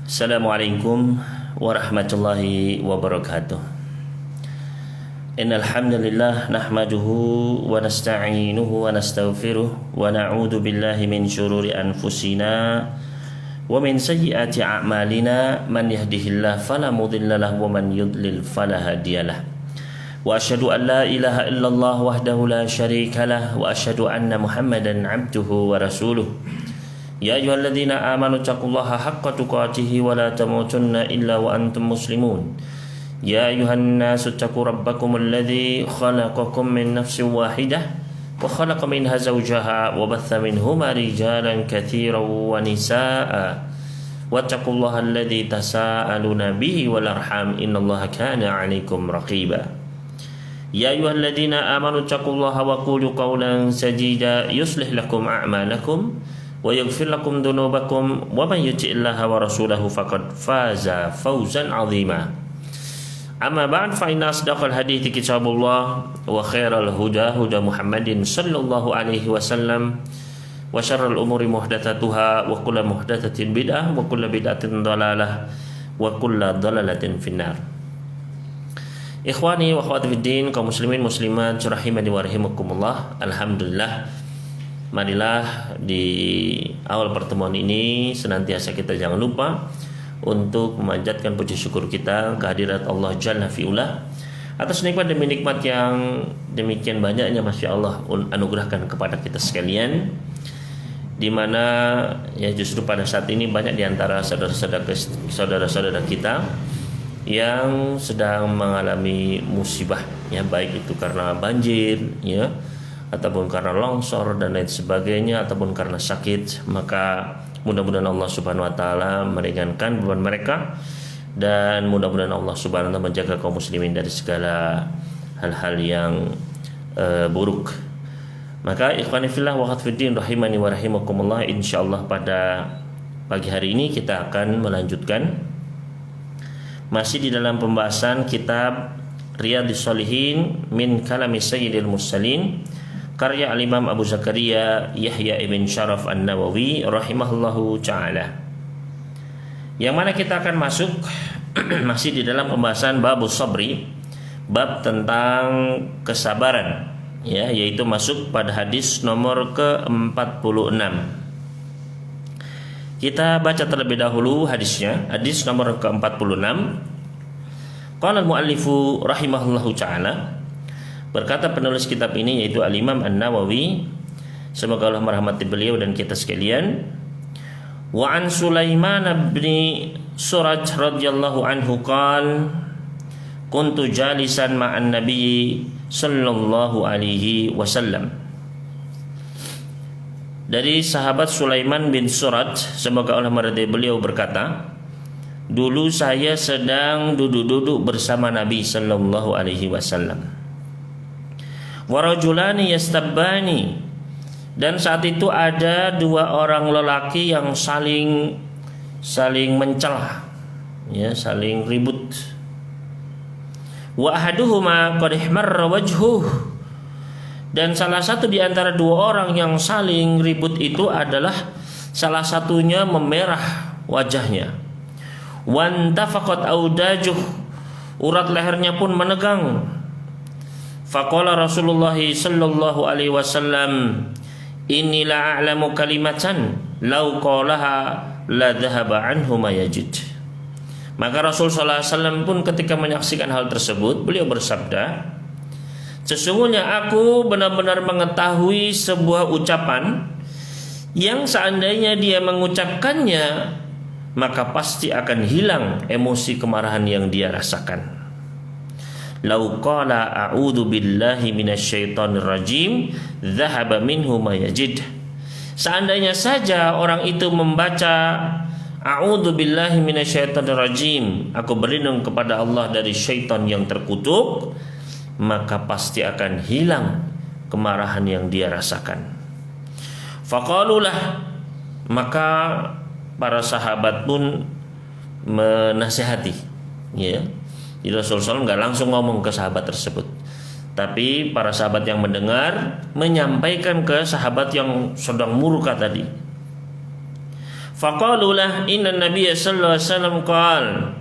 Assalamualaikum warahmatullahi wabarakatuh. Innal hamdalillah nahmaduhu wa nasta'inuhu wa nastaghfiruh wa na'udzu billahi min syururi anfusina wa min sayyiati a'malina man yahdihillahu fala mudilla lahu wa man yudlil fala hadiyalah. Wa asyhadu an la ilaha illallah wahdahu la syarika lah wa asyhadu anna Muhammadan 'abduhu wa rasuluh. Ya ayyuhalladzina amanu taqullaha haqqa tuqatih wa la tamutunna illa wa antum muslimun. Ya ayyuhan nasu taqu rabbakumul ladzi khalaqakum min nafsin wahidah wa khalaqa minha zawjaha wa batha minhuma rijalan katsiran wa nisaa'a wattaqullaha alladzi tasaaluna bihi wal arham innallaha kana 'alaikum raqiba. Ya ayyuhalladzina amanu taqullaha wa qulu qawlan sadida yuslih lakum a'malakum wa yaghfir lakum dhunubakum wa man yuti'illaha wa rasulahu faqad faza fawzan 'azima. Amma ba'd fa inna asdaqal hadithi kitabullah wa khairal huda huda Muhammadin sallallahu alaihi wasallam wa syarrul umuri muhdatsatuha wa kullu muhdatsatin bid'ah wa kullu bid'atin dhalalah wa kullu dhalalatin finnar. Ikhwani wa akhwati fiddin, kaum muslimin muslimat rahimani wa rahimakumullah. Alhamdulillah, marilah di awal pertemuan ini senantiasa kita jangan lupa untuk memanjatkan puji syukur kita kehadirat Allah Jalla fi'ula atas nikmat demi nikmat yang demikian banyaknya, Masya Allah, anugerahkan kepada kita sekalian, di mana ya justru pada saat ini banyak di antara saudara-saudara kita yang sedang mengalami musibah, ya, baik itu karena banjir, ya, ataupun karena longsor dan lain sebagainya, ataupun karena sakit. Maka mudah-mudahan Allah Subhanahu wa taala meringankan beban mereka, dan mudah-mudahan Allah Subhanahu wa taala menjaga kaum muslimin dari segala hal-hal yang buruk. Maka ikhwani fillah wa akhwati rahimani wa rahimakumullah, insyaallah pada pagi hari ini kita akan melanjutkan masih di dalam pembahasan kitab Riyadhus Shalihin min kalami Sayyidil Mursalin, karya al-Imam Abu Zakaria Yahya ibn Sharaf an-Nawawi rahimahullahu ta'ala, yang mana kita akan masuk masih di dalam pembahasan babus sabri, bab tentang kesabaran, ya, yaitu masuk pada hadis nomor ke-46. Kita baca terlebih dahulu hadisnya, hadis nomor ke-46. Qala al-muallifu rahimahullahu ta'ala, berkata penulis kitab ini yaitu al-Imam An-Nawawi, semoga Allah merahmati beliau dan kita sekalian. Wa an Sulaiman bin Suraj radhiyallahu anhu qala kuntu jalisan ma'an nabiy sallallahu alaihi wasallam. Dari sahabat Sulaiman bin Suraj, semoga Allah meridai beliau, berkata, dulu saya sedang duduk-duduk bersama Nabi sallallahu alaihi wasallam. Warajulani yastabbani, dan saat itu ada dua orang lelaki yang saling mencela, ya, saling ribut. Wa ahaduhuma qad ihmarra wajhuh, dan salah satu di antara dua orang yang saling ribut itu adalah salah satunya memerah wajahnya. Wantafaqat audajuh, urat lehernya pun menegang. Faqala Rasulullah sallallahu alaihi wasallam, inni la a'lamu kalimatan law qalaha la dhahaba anhu ma yajid. Maka Rasul sallallahu alaihi wasallam pun ketika menyaksikan hal tersebut, beliau bersabda, sesungguhnya aku benar-benar mengetahui sebuah ucapan yang seandainya dia mengucapkannya, maka pasti akan hilang emosi kemarahan yang dia rasakan. Lau qala a'udzu billahi minasyaitonir rajim dhahaba minhu ma yajid. Seandainya saja orang itu membaca a'udzu billahi minasyaitonir rajim, aku berlindung kepada Allah dari syaitan yang terkutuk, maka pasti akan hilang kemarahan yang dia rasakan. Faqalulah, maka para sahabat pun menasihati, ya. Jadi Rasulullah SAW nggak langsung ngomong ke sahabat tersebut, tapi para sahabat yang mendengar menyampaikan ke sahabat yang sedang murka tadi. Faqalu lah inna Nabiy sallallahu alaihi wasallam qala.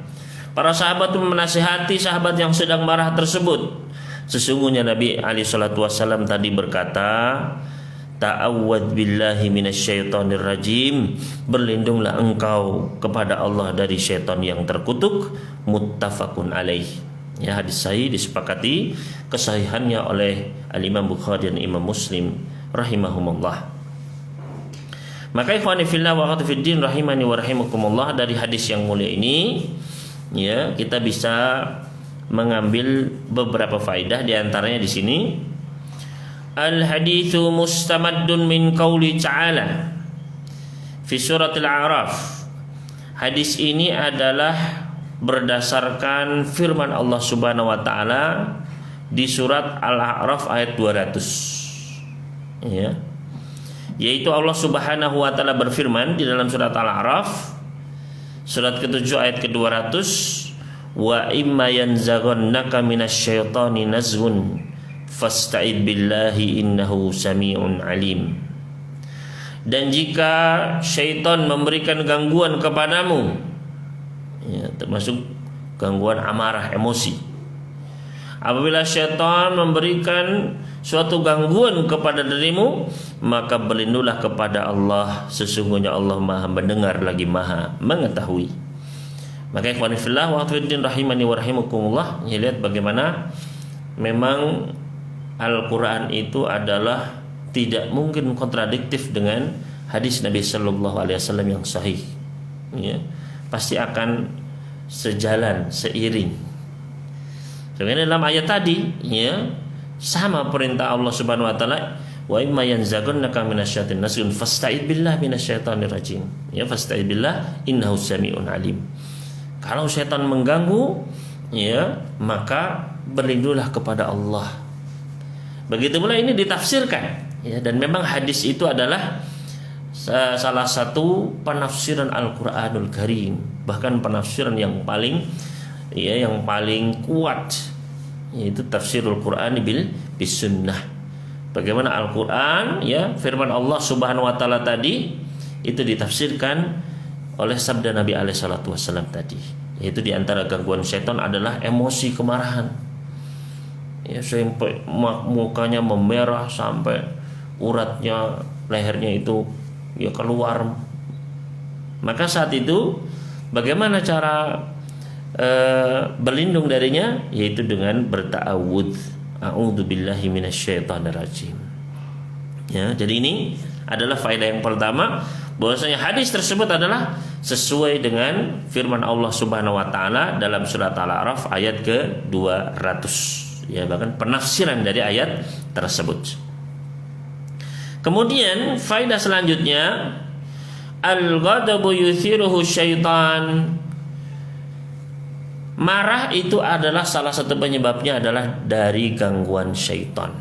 Para sahabat menasihati sahabat yang sedang marah tersebut. Sesungguhnya Nabi alaihi salatu wasallam tadi berkata, ta'awwad billahi minasyaitonir rajim. Berlindunglah engkau kepada Allah dari syaitan yang terkutuk. Muttafaqun alaih. Ya, hadis sahih disepakati kesahihannya oleh Al-Imam Bukhari dan Imam Muslim rahimahumullah. Maka ikhwani fillah wa akhwati fiddin rahimani wa rahimakumullah, dari hadis yang mulia ini ya kita bisa mengambil beberapa faedah, di antaranya di sini al-haditsu mustamaddun min qauli ta'ala fi surat al-A'raf. Hadis ini adalah berdasarkan firman Allah Subhanahu wa taala di surat Al-A'raf ayat 200. Ya. Yaitu Allah Subhanahu wa taala berfirman di dalam surat Al-A'raf surat ke-7 ayat ke-200, wa imma yanzaghannaka minasyaitani nazghun fasta'id billahi innahu sami'un alim. Dan jika syaitan memberikan gangguan kepadamu, ya, termasuk gangguan amarah, emosi. Apabila syaitan memberikan suatu gangguan kepada dirimu, maka berlindunglah kepada Allah. Sesungguhnya Allah Maha mendengar lagi Maha mengetahui. Maka ikhwan fillah wa fiddin rahimani wa rahimakumullah, ya, lihat bagaimana memang Al-Quran itu adalah tidak mungkin kontradiktif dengan hadis Nabi Sallallahu Alaihi Wasallam yang sahih. Ya, pasti akan sejalan, seiring. Sebenarnya dalam ayat tadi, ya, sama perintah Allah Subhanahu Wa Taala, wa imma yanzaghannaka minasyaitonir rajim fasta'id billah minasyaitonir rajim. Ya, fasta'id billah innahu sami'un alim. Kalau syaitan mengganggu, ya, maka berlindunglah kepada Allah. Begitu pula ini ditafsirkan, ya, dan memang hadis itu adalah salah satu penafsiran Al-Qur'anul Karim, bahkan penafsiran yang paling, ya, yang paling kuat, yaitu tafsirul Qur'an bis sunnah. Bagaimana Al-Qur'an, ya, firman Allah Subhanahu wa taala tadi itu ditafsirkan oleh sabda Nabi alaihi salatu wasallam tadi. Yaitu di antara gangguan syaitan adalah emosi, kemarahan. Ya, sampai mukanya memerah, sampai uratnya, lehernya itu, ya, keluar. Maka saat itu bagaimana cara berlindung darinya? Yaitu dengan berta'awudz. A'udzubillahi minasyaitonir rajim. Ya, jadi ini adalah faedah yang pertama, bahwasanya hadis tersebut adalah sesuai dengan firman Allah Subhanahu wa taala dalam surat Al-A'raf ayat ke-200. Ya, bahkan penafsiran dari ayat tersebut. Kemudian faedah selanjutnya, al-ghadabu yuthiruhu syaitan. Marah itu adalah salah satu penyebabnya adalah dari gangguan syaitan.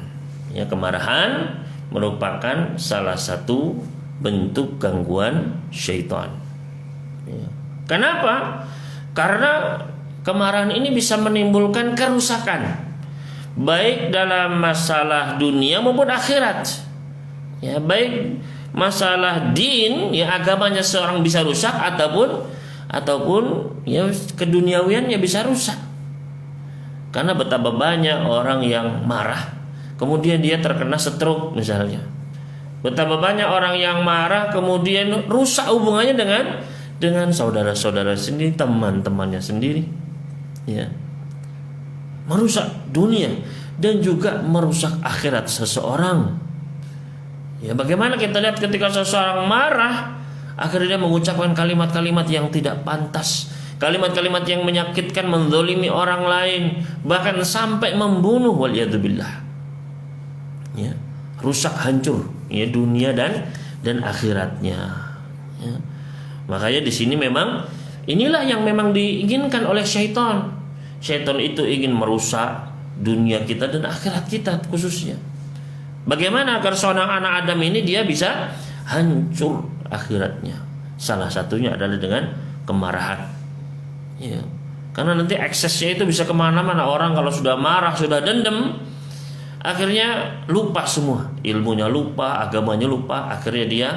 Ya, kemarahan merupakan salah satu bentuk gangguan syaitan. Ya. Kenapa? Karena kemarahan ini bisa menimbulkan kerusakan, baik dalam masalah dunia maupun akhirat. Ya, baik masalah din, ya, agamanya seorang bisa rusak, ataupun ya keduniawiannya bisa rusak. Karena betapa banyak orang yang marah, kemudian dia terkena stroke misalnya. Betapa banyak orang yang marah kemudian rusak hubungannya dengan saudara-saudara sendiri, teman-temannya sendiri. Ya. Merusak dunia dan juga merusak akhirat seseorang. Ya, bagaimana kita lihat ketika seseorang marah, akhirnya mengucapkan kalimat-kalimat yang tidak pantas, kalimat-kalimat yang menyakitkan, menzalimi orang lain, bahkan sampai membunuh, waliyadzubillah. Ya, rusak, hancur, ya, dunia dan akhiratnya. Ya. Makanya di sini memang inilah yang memang diinginkan oleh syaitan. Syaitan itu ingin merusak dunia kita dan akhirat kita khususnya. Bagaimana agar seorang anak Adam ini dia bisa hancur akhiratnya? Salah satunya adalah dengan kemarahan. Ya. Karena nanti eksesnya itu bisa kemana-mana. Orang kalau sudah marah, sudah dendam, akhirnya lupa semua, ilmunya lupa, agamanya lupa. Akhirnya dia,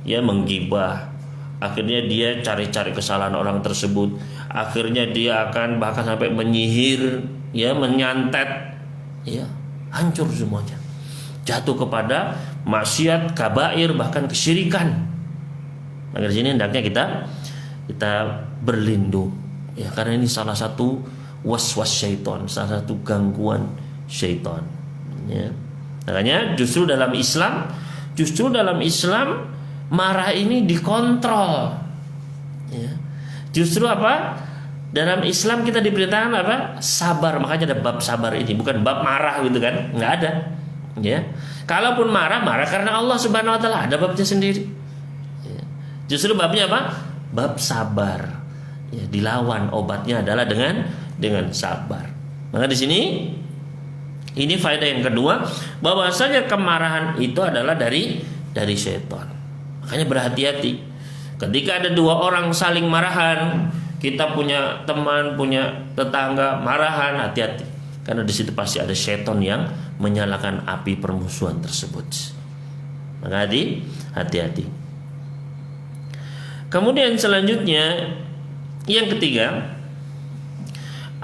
ya, menggibah, Akhirnya dia cari-cari kesalahan orang tersebut. Akhirnya dia akan bahkan sampai menyihir, ya, menyantet, ya, hancur semuanya. Jatuh kepada maksiat, kabair, bahkan kesyirikan. Maka di sini hendaknya kita berlindung, ya, karena ini salah satu waswas syaitan, salah satu gangguan syaitan, ya. Makanya justru dalam Islam marah ini dikontrol, ya. Justru apa? Dalam Islam kita diperintahkan apa? Sabar. Makanya ada bab sabar ini, bukan bab marah gitu kan? Nggak ada, ya. Kalaupun marah karena Allah Subhanahu Wa Taala, ada babnya sendiri, ya. Justru babnya apa? Bab sabar, ya. Dilawan, obatnya adalah dengan sabar. Maka di sini ini faedah yang kedua, bahwasanya kemarahan itu adalah dari syaitan. Makanya berhati-hati ketika ada dua orang saling marahan, kita punya teman, punya tetangga marahan, hati-hati, karena di situ pasti ada syaitan yang menyalakan api permusuhan tersebut. Maka hati-hati. Kemudian selanjutnya yang ketiga,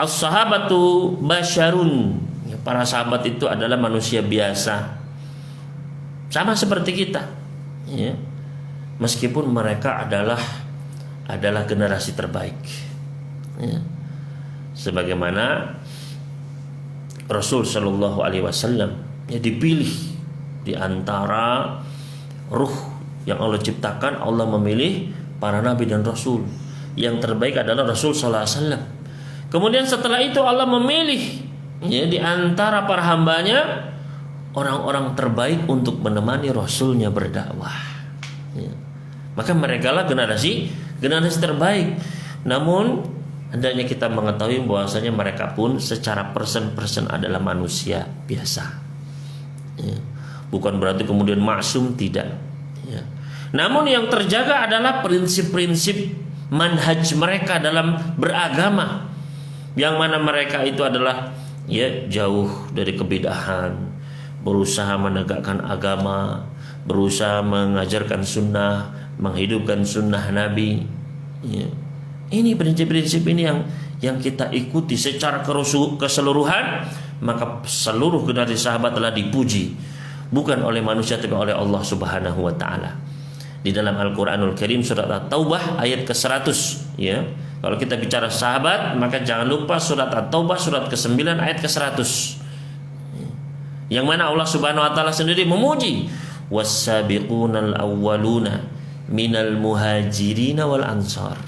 as-sahabatu basyarun. Para sahabat itu adalah manusia biasa, sama seperti kita, ya. Meskipun mereka adalah generasi terbaik, ya. Sebagaimana Rasul Shallallahu Alaihi Wasallam, ya, dipilih di antara ruh yang Allah ciptakan. Allah memilih para nabi dan rasul. Yang terbaik adalah Rasul Sallallahu Alaihi Wasallam. Kemudian setelah itu Allah memilih, ya, di antara para hambanya orang-orang terbaik untuk menemani Rasulnya berdakwah, ya. Maka mereka lah generasi terbaik. Namun hendaknya kita mengetahui bahwasanya mereka pun secara person adalah manusia biasa, ya. Bukan berarti kemudian maksum, tidak, ya. Namun yang terjaga adalah prinsip-prinsip manhaj mereka dalam beragama, yang mana mereka itu adalah, ya, jauh dari kebidahan, berusaha menegakkan agama, berusaha mengajarkan sunnah, menghidupkan sunnah Nabi, ya. Ini prinsip-prinsip ini yang kita ikuti secara keseluruhan, maka seluruh generasi sahabat telah dipuji, bukan oleh manusia tapi oleh Allah Subhanahu Wa Taala. Di dalam Al-Quranul Karim surat At-Taubah ayat ke-100, ya. Kalau kita bicara sahabat, maka jangan lupa surat At-Taubah surat ke-9 ayat ke-100, yang mana Allah Subhanahu Wa Taala sendiri memuji was-sabiqunal awwaluna minal muhajirin wal ansar.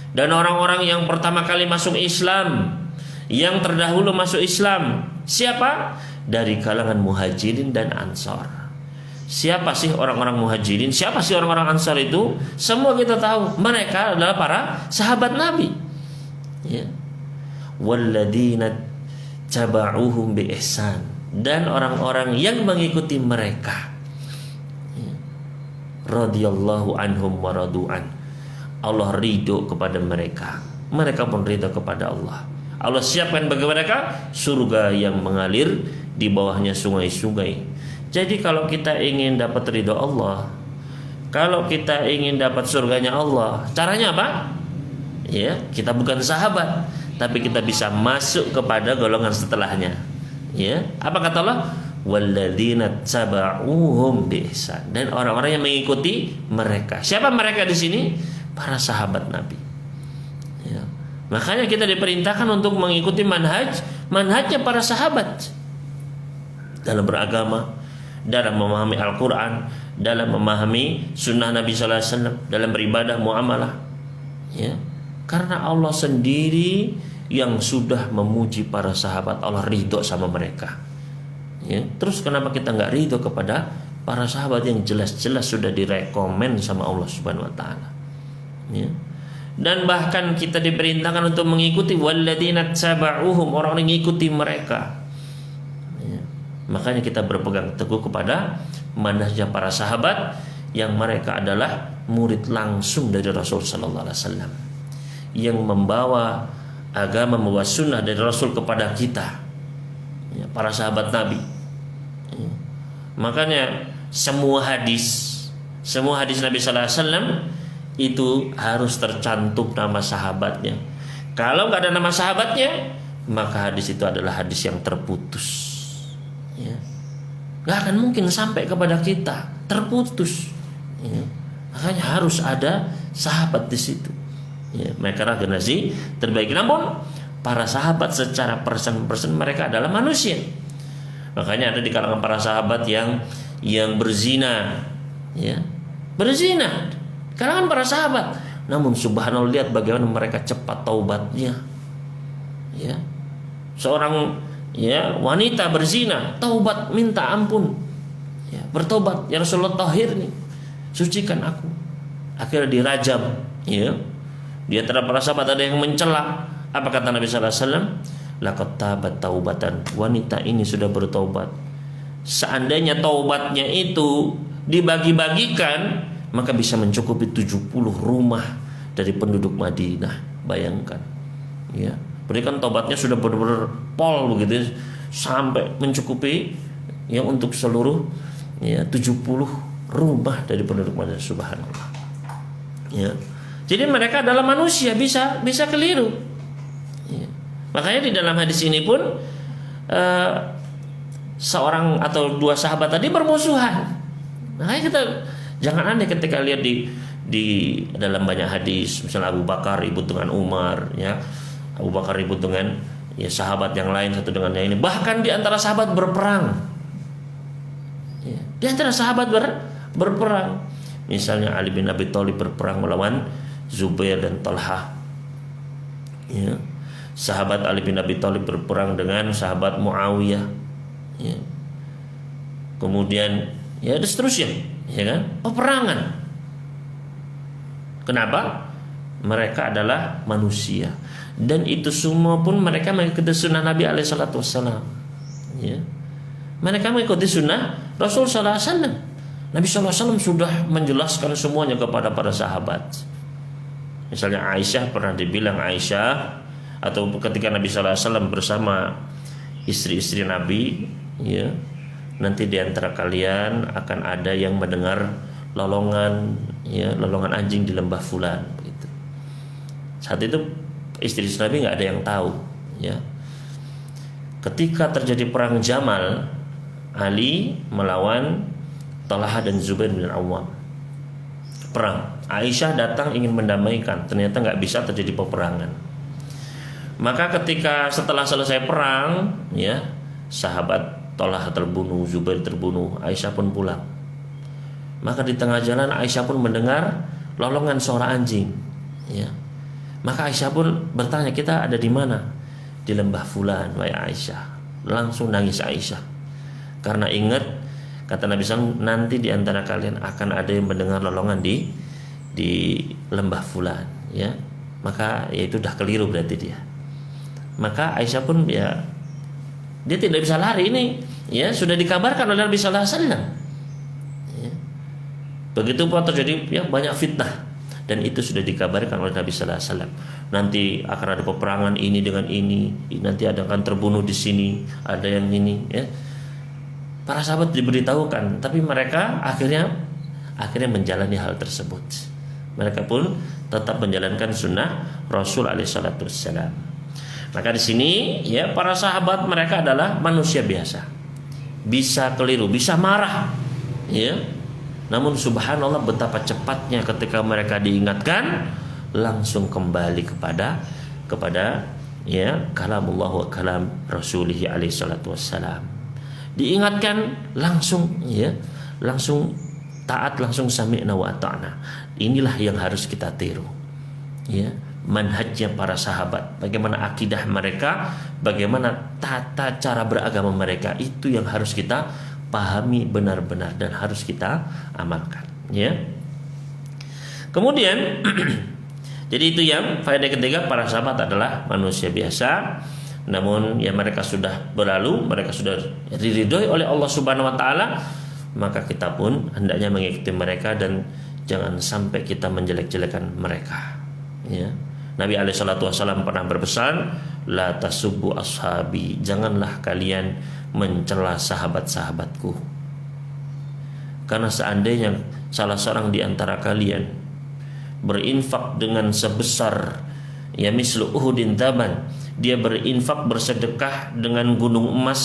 Dan orang-orang yang pertama kali masuk Islam, yang terdahulu masuk Islam, siapa? Dari kalangan muhajirin dan ansar. Siapa sih orang-orang muhajirin? Siapa sih orang-orang ansar itu? Semua kita tahu, mereka adalah para sahabat Nabi, ya. Walladzina taba'uhum bi ihsan, dan orang-orang yang mengikuti mereka, ya. Radhiyallahu anhum wa radu'an. Allah ridho kepada mereka, mereka pun ridho kepada Allah. Allah siapkan bagi mereka surga yang mengalir di bawahnya sungai-sungai. Jadi kalau kita ingin dapat ridho Allah, kalau kita ingin dapat surganya Allah, caranya apa? Ya, kita bukan sahabat, tapi kita bisa masuk kepada golongan setelahnya. Ya, apa kata Allah? Walladzina taba'uhum bi ihsan, dan orang-orang yang mengikuti mereka. Siapa mereka di sini? Para sahabat Nabi, ya. Makanya kita diperintahkan untuk mengikuti manhajnya para sahabat dalam beragama, dalam memahami Al-Quran, dalam memahami sunnah Nabi Sallallahu Alaihi Wasallam, dalam beribadah, muamalah, ya. Karena Allah sendiri yang sudah memuji para sahabat, Allah ridho sama mereka, ya. Terus kenapa kita nggak ridho kepada para sahabat yang jelas-jelas sudah direkomend sama Allah Subhanahu Wa Taala, ya. Dan bahkan kita diperintahkan untuk mengikuti walladzina taba'uhum, orang yang mengikuti mereka, ya. Makanya kita berpegang teguh kepada manhajnya para sahabat, yang mereka adalah murid langsung dari Rasul Sallallahu Alaihi Wasallam, yang membawa agama, membawa sunnah dari Rasul kepada kita, ya, para sahabat Nabi, ya. Makanya semua hadis Nabi Sallallahu Alaihi Wasallam itu harus tercantum nama sahabatnya. Kalau nggak ada nama sahabatnya, maka hadis itu adalah hadis yang terputus. Ya. Nggak akan mungkin sampai kepada kita, terputus. Ya. Makanya harus ada sahabat di situ. Ya, mereka generasi terbaik. Namun para sahabat secara person mereka adalah manusia. Makanya ada di kalangan para sahabat yang berzina, ya, berzina. Kalangan para sahabat. Namun subhanallah, lihat bagaimana mereka cepat taubatnya. Ya. Seorang wanita berzina, taubat minta ampun. Ya, bertobat, ya Rasulullah, tahir nih, sucikan aku. Akhirnya dirajam, ya. Di antara para sahabat ada yang mencela. Apa kata Nabi sallallahu alaihi wasallam? Laqad tabat taubatan. Wanita ini sudah bertobat. Seandainya taubatnya itu dibagi-bagikan, maka bisa mencukupi 70 rumah dari penduduk Madinah. Bayangkan, ya. Berarti kan taubatnya sudah benar-benar pol begitu, sampai mencukupi yang untuk seluruh 70 rumah dari penduduk Madinah. Subhanallah. Ya. Jadi mereka adalah manusia, bisa keliru. Ya. Makanya di dalam hadis ini pun seorang atau dua sahabat tadi bermusuhan. Makanya kita jangan aneh ketika lihat di dalam banyak hadis, misalnya Abu Bakar ribut dengan Umar, ya. Abu Bakar ribut dengan sahabat yang lain satu dengan yang ini. Bahkan di antara sahabat berperang. Ya. Di antara sahabat berperang. Misalnya Ali bin Abi Thalib berperang melawan Zubair dan Talha. Ya. Sahabat Ali bin Abi Thalib berperang dengan sahabat Muawiyah. Ya. Kemudian dan seterusnya, ya kan? Peperangan. Kenapa? Mereka adalah manusia. Dan itu semua pun mereka mengikuti sunnah Nabi alaihissalam. Ya. Mereka mengikuti sunnah Rasul sallallahu alaihi wasallam. Nabi sallallahu alaihi wasallam sudah menjelaskan semuanya kepada para sahabat. Misalnya Aisyah pernah dibilang atau ketika Nabi sallallahu alaihi wasallam bersama istri-istri Nabi, ya, nanti di antara kalian akan ada yang mendengar lolongan anjing di lembah fulan, begitu. Saat itu istri Nabi nggak ada yang tahu, ya. Ketika terjadi perang Jamal, Ali melawan Talha dan Zubair bin Awam. Perang. Aisyah datang ingin mendamaikan, ternyata nggak bisa, terjadi peperangan. Maka ketika setelah selesai perang, ya, sahabat Talha terbunuh, Zubair terbunuh, Aisyah pun pulang. Maka di tengah jalan Aisyah pun mendengar lolongan suara anjing, ya. Maka Aisyah pun bertanya, kita ada di mana? Di lembah fulan, wahai Aisyah. Langsung nangis Aisyah. Karena ingat kata Nabi SAW, nanti di antara kalian akan ada yang mendengar lolongan di lembah fulan, ya. Maka itu udah keliru berarti dia. Maka Aisyah pun dia tidak bisa lari, ini ya sudah dikabarkan oleh Nabi sallallahu alaihi wasallam. Ya. Begitu pun terjadi banyak fitnah, dan itu sudah dikabarkan oleh Nabi sallallahu alaihi wasallam. Nanti akan ada peperangan ini dengan ini, nanti ada akan terbunuh di sini, ada yang ini, ya. Para sahabat diberitahukan, tapi mereka akhirnya menjalani hal tersebut. Mereka pun tetap menjalankan sunnah Rasul alaihi salatu wassalam. Maka di sini, ya, para sahabat mereka adalah manusia biasa, bisa keliru, bisa marah, ya. Namun subhanallah betapa cepatnya ketika mereka diingatkan, langsung kembali kepada ya kalamullah wa kalam Rasulih alaihi salatu wassalam. Diingatkan langsung, ya, langsung taat, langsung sami'na wa ata'na. Inilah yang harus kita tiru, ya, manhajnya para sahabat, bagaimana akidah mereka, bagaimana tata cara beragama mereka, itu yang harus kita pahami benar-benar dan harus kita amalkan, ya. Kemudian jadi itu yang faedah ketiga, para sahabat adalah manusia biasa, namun ya mereka sudah berlalu, mereka sudah diridhoi oleh Allah Subhanahu wa taala, maka kita pun hendaknya mengikuti mereka dan jangan sampai kita menjelek-jelekan mereka, ya. Nabi alaihissalam pernah berpesan, la tasubbu ashabi, janganlah kalian mencela sahabat-sahabatku. Karena seandainya salah seorang di antara kalian berinfak dengan sebesar ya mislu Uhudin taban, dia berinfak bersedekah dengan gunung emas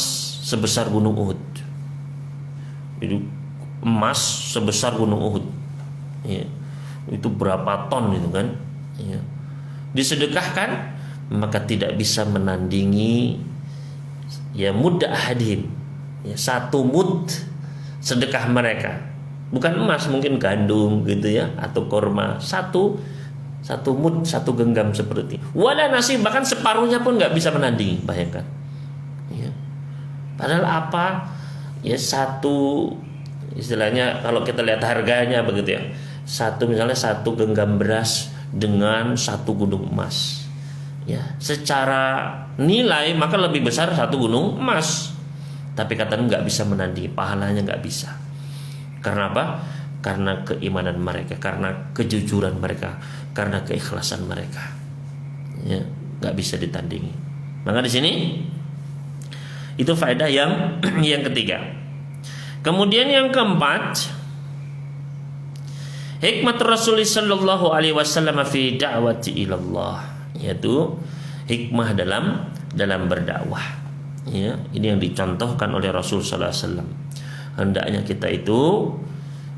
sebesar gunung Uhud. Itu emas sebesar gunung Uhud. Ya. Itu berapa ton itu kan? Ya. Disedekahkan maka tidak bisa menandingi ya mud ahadin. Ya, satu mud sedekah mereka. Bukan emas, mungkin gandum gitu ya, atau korma. Satu mud, satu genggam seperti wala nasi, bahkan separuhnya pun nggak bisa menandingi. Bayangkan ya. Padahal apa ya, satu istilahnya kalau kita lihat harganya begitu ya, misalnya satu genggam beras dengan satu gunung emas ya, secara nilai maka lebih besar satu gunung emas, tapi katanya nggak bisa menandingi, pahalanya nggak bisa. Karena apa? Karena keimanan mereka, karena kejujuran mereka, karena keikhlasan mereka. Ya, nggak bisa ditandingi. Maka di sini itu faedah yang ketiga. Kemudian yang keempat, hikmat Rasulullah sallallahu alaihi wasallam fi da'wati ilallah, yaitu hikmah dalam berdakwah. Ya, ini yang dicontohkan oleh Rasul sallallahu alaihi wasallam. Hendaknya kita itu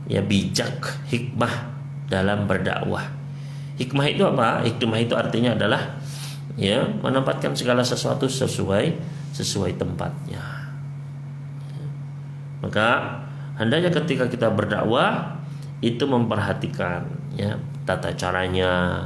ya bijak, hikmah dalam berdakwah. Hikmah itu apa? Hikmah itu artinya adalah ya menempatkan segala sesuatu sesuai tempatnya. Maka hendaknya ketika kita berdakwah itu memperhatikan ya tata caranya,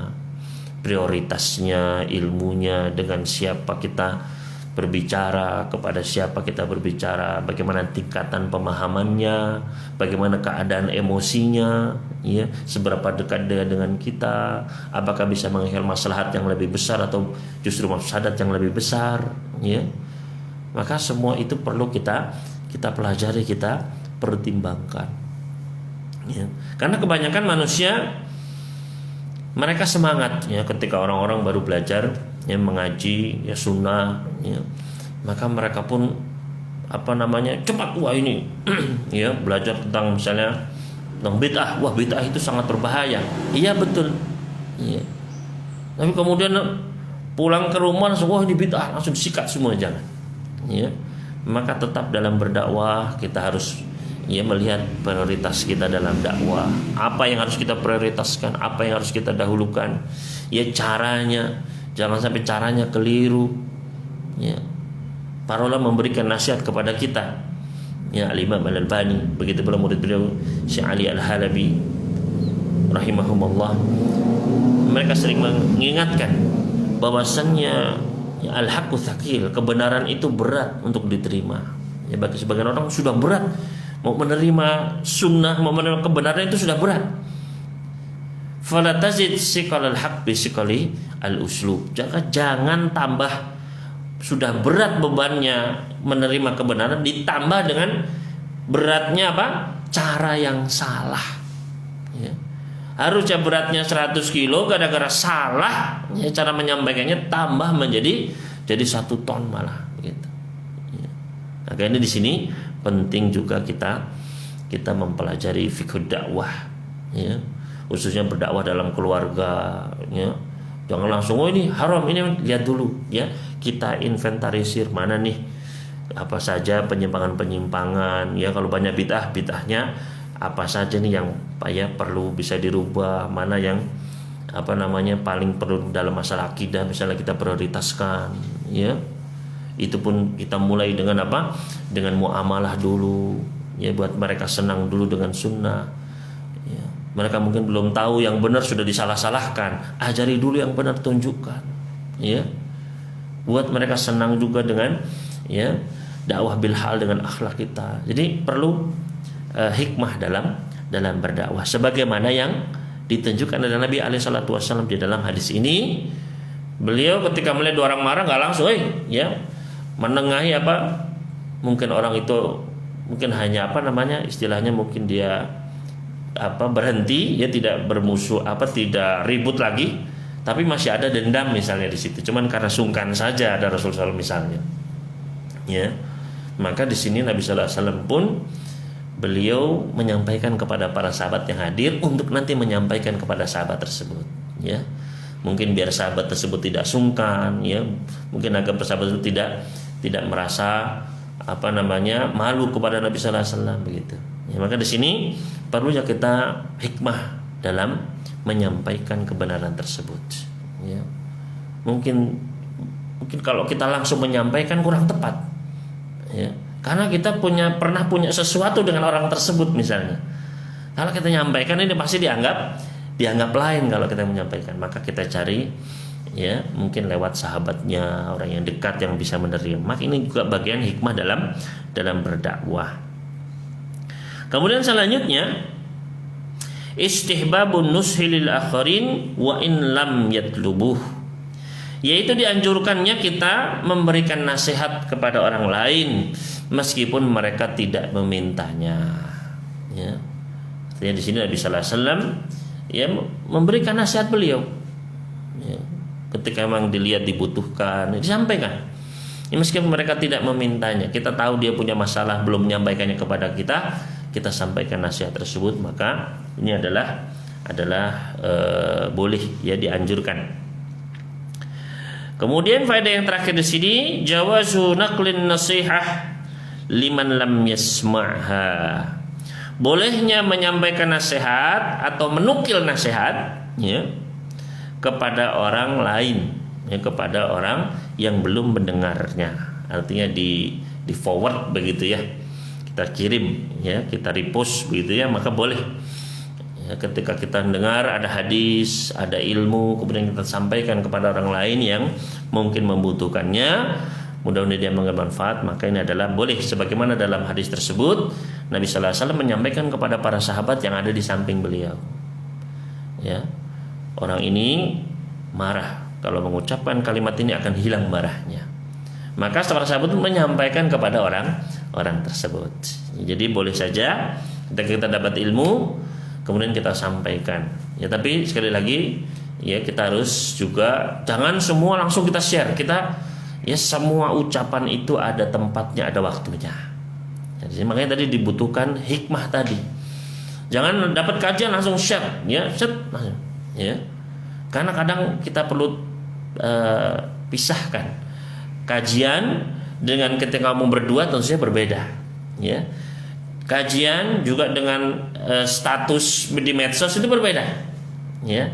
prioritasnya, ilmunya, dengan siapa kita berbicara, kepada siapa kita berbicara, bagaimana tingkatan pemahamannya, bagaimana keadaan emosinya, ya, seberapa dekat dia dengan kita, apakah bisa mengakhiri maslahat yang lebih besar atau justru mafsadat yang lebih besar, ya. Maka semua itu perlu kita pelajari, kita pertimbangkan, ya. Karena kebanyakan manusia mereka semangat ya ketika orang-orang baru belajar ya mengaji ya sunnah ya, maka mereka pun cepat, wah ini ya belajar tentang misalnya tentang bid'ah, wah bid'ah itu sangat berbahaya. Iya betul ya. Tapi kemudian pulang ke rumah langsung, wah ini bid'ah, langsung disikat semua, jangan ya. Maka tetap dalam berdakwah kita harus ya melihat prioritas kita dalam dakwah, apa yang harus kita prioritaskan, apa yang harus kita dahulukan, ya caranya, jangan sampai caranya keliru. Ya, para ulama memberikan nasihat kepada kita. Ya, Al-Imam Al-Albani, begitu pula murid beliau Syekh Ali Al-Halabi rahimahumullah. Mereka sering mengingatkan bahwasannya ya, al-haqqu tsaqil, kebenaran itu berat untuk diterima. Ya, bagi sebagian orang sudah berat. Mau menerima sunnah, mau menerima kebenaran itu sudah berat. Fala tazid siqal al-haq bi siqali al-uslub. Jangan tambah, sudah berat bebannya menerima kebenaran, ditambah dengan beratnya apa? Cara yang salah. Ya. Harusnya beratnya 100 kilo, gara-gara salah ya, cara menyampaikannya tambah menjadi 1 ton malah begitu. Ya. Maka ini di sini penting juga kita mempelajari fikih dakwah ya, khususnya berdakwah dalam keluarga ya. Jangan langsung ini haram, ini lihat dulu ya, kita inventarisir mana nih apa saja penyimpangan ya. Kalau banyak bid'ahnya apa saja nih yang ya perlu bisa dirubah, mana yang paling perlu dalam masalah akidah misalnya kita prioritaskan ya. Itu pun kita mulai dengan apa? Dengan muamalah dulu ya, buat mereka senang dulu dengan sunnah ya. Mereka mungkin belum tahu yang benar, sudah disalah-salahkan, ajari dulu yang benar, tunjukkan ya, buat mereka senang juga dengan ya dakwah bil hal, dengan akhlak kita. Jadi perlu hikmah dalam berdakwah sebagaimana yang ditunjukkan oleh Nabi alaihi salatu wasallam di dalam hadis ini. Beliau ketika melihat dua orang marah nggak langsung ya menengahi mungkin orang itu mungkin hanya istilahnya mungkin dia berhenti ya, tidak bermusuh tidak ribut lagi, tapi masih ada dendam misalnya di situ, cuman karena sungkan saja ada Rasulullah misalnya ya. Maka di sini Nabi sallallahu alaihi wasallam pun beliau menyampaikan kepada para sahabat yang hadir untuk nanti menyampaikan kepada sahabat tersebut, ya. Mungkin biar sahabat tersebut tidak sungkan, ya. Mungkin agar sahabat itu tidak merasa malu kepada Nabi sallallahu alaihi wasallam begitu. Ya, maka di sini perlunya kita hikmah dalam menyampaikan kebenaran tersebut, ya. Mungkin kalau kita langsung menyampaikan kurang tepat, ya. Karena kita pernah punya sesuatu dengan orang tersebut misalnya. Kalau kita menyampaikan ini pasti dianggap lain kalau kita menyampaikan. Maka kita cari, ya, mungkin lewat sahabatnya, orang yang dekat yang bisa menerima. Maka ini juga bagian hikmah dalam berdakwah. Kemudian selanjutnya, istihbabun nushi lil akharin wa in lam yatlubuh, yaitu dianjurkannya kita memberikan nasihat kepada orang lain meskipun mereka tidak memintanya, ya. Artinya di sini Nabi sallallahu alaihi wasallam, ya, memberikan nasihat beliau, ya. Ketika memang dilihat dibutuhkan, disampaikan, ya, meskipun mereka tidak memintanya. Kita tahu dia punya masalah belum menyampaikannya kepada kita sampaikan nasihat tersebut, maka ini adalah boleh, ya, dianjurkan. Kemudian faedah yang terakhir di sini, jawazu naqlin nasihah liman lam yasma'ha. Bolehnya menyampaikan nasihat atau menukil nasihat, ya, kepada orang lain, ya, kepada orang yang belum mendengarnya. Artinya di forward begitu, ya. Kita kirim, ya, kita repost begitu, ya, maka boleh. Ya, ketika kita dengar ada hadis, ada ilmu, kemudian kita sampaikan kepada orang lain yang mungkin membutuhkannya, mudah-mudahan dia mengambil manfaat, maka ini adalah boleh. Sebagaimana dalam hadis tersebut Nabi sallallahu alaihi wasallam menyampaikan kepada para sahabat yang ada di samping beliau, ya, orang ini marah, kalau mengucapkan kalimat ini akan hilang marahnya. Maka para sahabat menyampaikan kepada orang tersebut. Jadi boleh saja ketika kita dapat ilmu kemudian kita sampaikan, ya, tapi sekali lagi, ya, kita harus juga jangan semua langsung kita share. Ya, semua ucapan itu ada tempatnya, ada waktunya. Jadi makanya tadi dibutuhkan hikmah tadi. Jangan dapat kajian langsung share, ya, langsung, ya. Karena kadang kita perlu pisahkan kajian dengan ketika kamu berdua tentu saja berbeda, ya. Kajian juga dengan status di medsos itu berbeda, ya.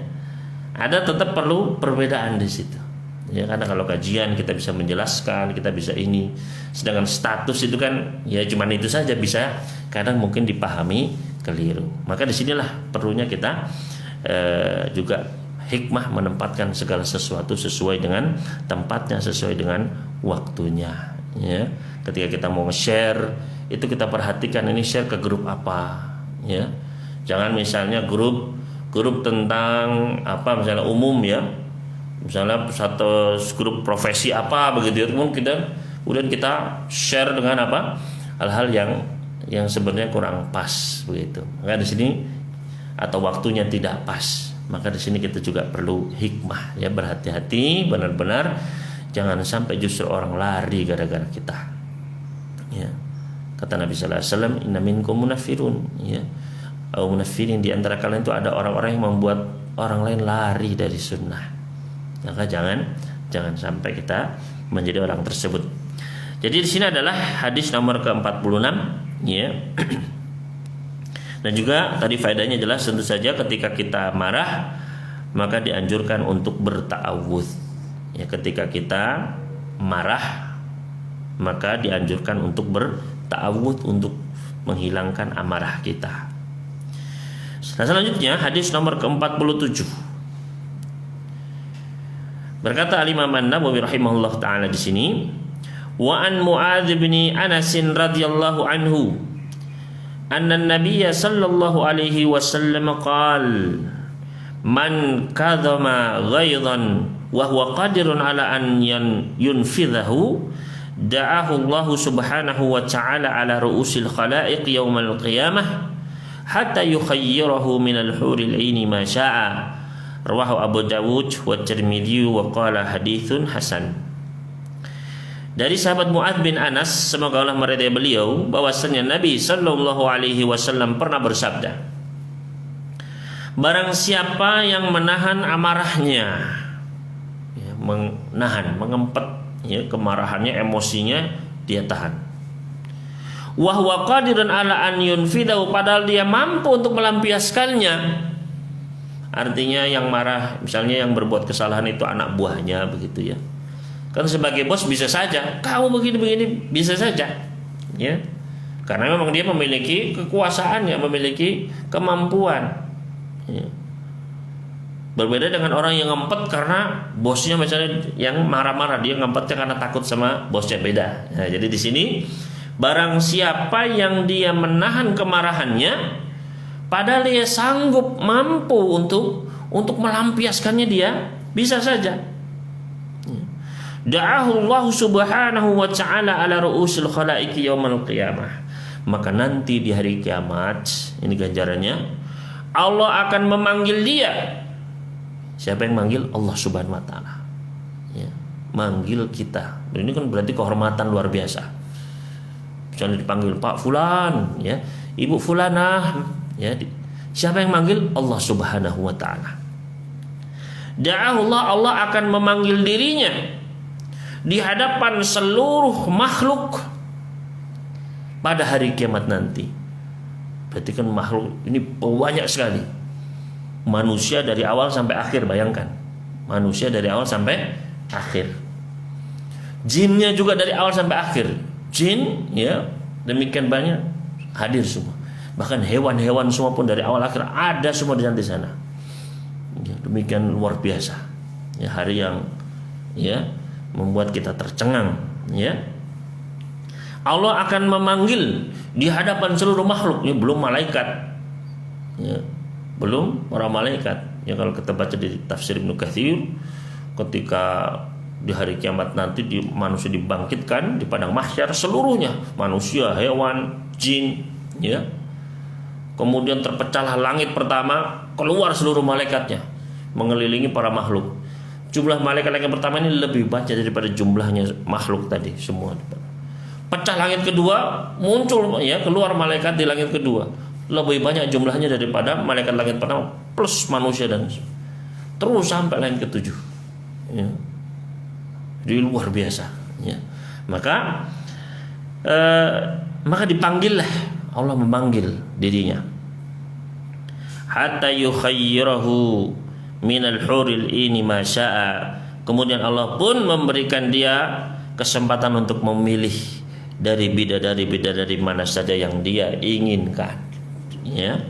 Ada tetap perlu perbedaan di situ, ya. Karena kalau kajian kita bisa menjelaskan, kita bisa ini, sedangkan status itu kan, ya, cuman itu saja, bisa kadang mungkin dipahami keliru. Maka disinilah perlunya kita juga hikmah menempatkan segala sesuatu sesuai dengan tempatnya, sesuai dengan waktunya, ya. Ketika kita mau share, itu kita perhatikan ini share ke grup apa, ya. Jangan misalnya grup tentang apa, misalnya umum, ya, misalnya satu grup profesi apa begitu, ya. Kemudian kita share dengan apa, hal-hal yang sebenarnya kurang pas begitu. Maka di sini atau waktunya tidak pas, maka di sini kita juga perlu hikmah, ya, berhati-hati benar-benar jangan sampai justru orang lari gara-gara kita, ya. Kata Nabi sallallahu alaihi wasallam, inna minkum munafirun, ya, atau munafirin, di antara kalian itu ada orang-orang yang membuat orang lain lari dari sunnah. Maka jangan sampai kita menjadi orang tersebut. Jadi di sini adalah hadis nomor ke-46, ya. Dan juga tadi faedahnya jelas, tentu saja ketika kita marah maka dianjurkan untuk berta'awudz. Ya, ketika kita marah maka dianjurkan untuk berta'awudz, untuk menghilangkan amarah kita. Nah, selanjutnya hadis nomor ke-47. Berkata Al-Imam An-Nawawi rahimahullah taala di sini, wa an Mu'adz bin Anas radhiyallahu anhu anna an-nabiy sallallahu alaihi wasallam qala man kadhama ghaidhan wa huwa qadirun ala an yunfidhahu da'ahu Allah subhanahu wa ta'ala ala ru'usil khalaiq yaumal qiyamah hatta yukhayyirahu minal huril 'aini ma syaa. Rawahu Abu Dawud wa Tirmidzi wa qala haditsun hasan. Dari sahabat Mu'adz bin Anas, semoga Allah meridai beliau, bahwasanya Nabi Shallallahu Alaihi Wasallam pernah bersabda, barang siapa yang menahan amarahnya, ya, menahan, mengempet, ya, kemarahannya, emosinya dia tahan. Wa huwa qadirun ala an yunfidahu, padahal dia mampu untuk melampiaskannya. Artinya yang marah, misalnya yang berbuat kesalahan itu anak buahnya, begitu ya. Kan sebagai bos bisa saja kamu begini-begini, bisa saja, ya, karena memang dia memiliki kekuasaan, ya, memiliki kemampuan, ya. Berbeda dengan orang yang ngempet karena bosnya, misalnya yang marah-marah, dia ngempetnya karena takut sama bosnya, beda. Nah, jadi di sini barang siapa yang dia menahan kemarahannya, padahal dia sanggup, mampu untuk melampiaskannya, dia bisa saja. Da'ahu Allah subhanahu wa ta'ala ala ru'usil khalaiki yaumal qiyamah. Maka nanti di hari kiamat, ini ganjarannya, Allah akan memanggil dia. Siapa yang manggil? Allah subhanahu wa ta'ala, ya, manggil kita. Ini kan berarti kehormatan luar biasa. Misalnya dipanggil Pak Fulan, ya, Ibu Fulanah, ya, siapa yang manggil? Allah subhanahu wa ta'ala. Da'ahu Allah, Allah akan memanggil dirinya di hadapan seluruh makhluk pada hari kiamat nanti. Berarti kan makhluk ini banyak sekali. Manusia dari awal sampai akhir, bayangkan. Manusia dari awal sampai akhir. Jinnya juga dari awal sampai akhir. Jin, ya, demikian banyak hadir semua. Bahkan hewan-hewan semua pun dari awal akhir ada semua di sana. Ya, demikian luar biasa. Ya, hari yang, ya, membuat kita tercengang, ya. Allah akan memanggil di hadapan seluruh makhluk, ini belum malaikat, ya, belum para malaikat. Ya, kalau kita baca di tafsir Ibnu Katsir, ketika di hari kiamat nanti manusia dibangkitkan di padang mahsyar seluruhnya, manusia, hewan, jin, ya. Kemudian terpecahlah langit pertama, keluar seluruh malaikatnya mengelilingi para makhluk. Jumlah malaikat yang pertama ini lebih banyak daripada jumlahnya makhluk tadi semua. Pecah langit kedua, muncul, ya, keluar malaikat di langit kedua, lebih banyak jumlahnya daripada malaikat langit pertama plus manusia, dan terus sampai langit ketujuh, ya. Jadi luar biasa, ya. Maka dipanggillah, Allah memanggil dirinya, hatta yukhayyirahu minal huril ini masya'a. Kemudian Allah pun memberikan dia kesempatan untuk memilih dari bidadari mana saja yang dia inginkan, ya.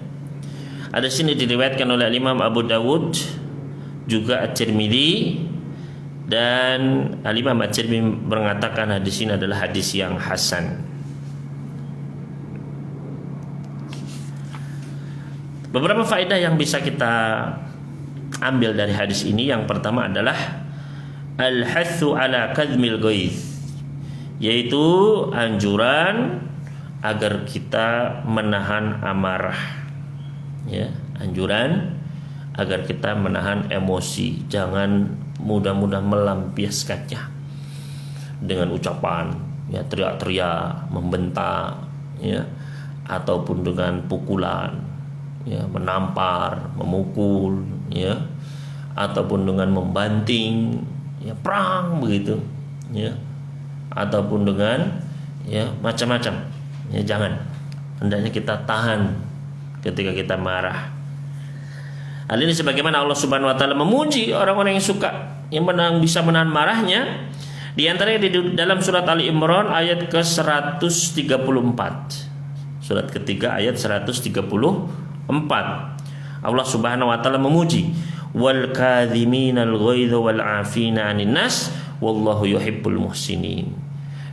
Ada sini diriwayatkan oleh Imam Abu Dawud, juga At-Tirmidzi, dan Imam At-Tirmidzi mengatakan hadis ini adalah hadis yang hasan. Beberapa faedah yang bisa kita ambil dari hadis ini, yang pertama adalah al-hathu ala kadhmil ghaidh, yaitu anjuran agar kita menahan amarah, ya, anjuran agar kita menahan emosi, jangan mudah-mudah melampiaskannya dengan ucapan, ya, teriak-teriak, membentak, ya, ataupun dengan pukulan, ya, menampar, memukul, ya, ataupun dengan membanting, ya, perang begitu, ya, ataupun dengan, ya, macam-macam, ya, jangan. Hendaknya kita tahan ketika kita marah. Hal ini sebagaimana Allah Subhanahu wa taala memuji orang-orang yang suka, yang bisa menahan marahnya. Di antaranya di dalam surat Ali Imran ayat ke-134. Surat ketiga ayat 134. Allah Subhanahu wa taala memuji, wal kadhiminal ghaidha wal 'afina 'anil nas wallahu yuhibbul muhsinin.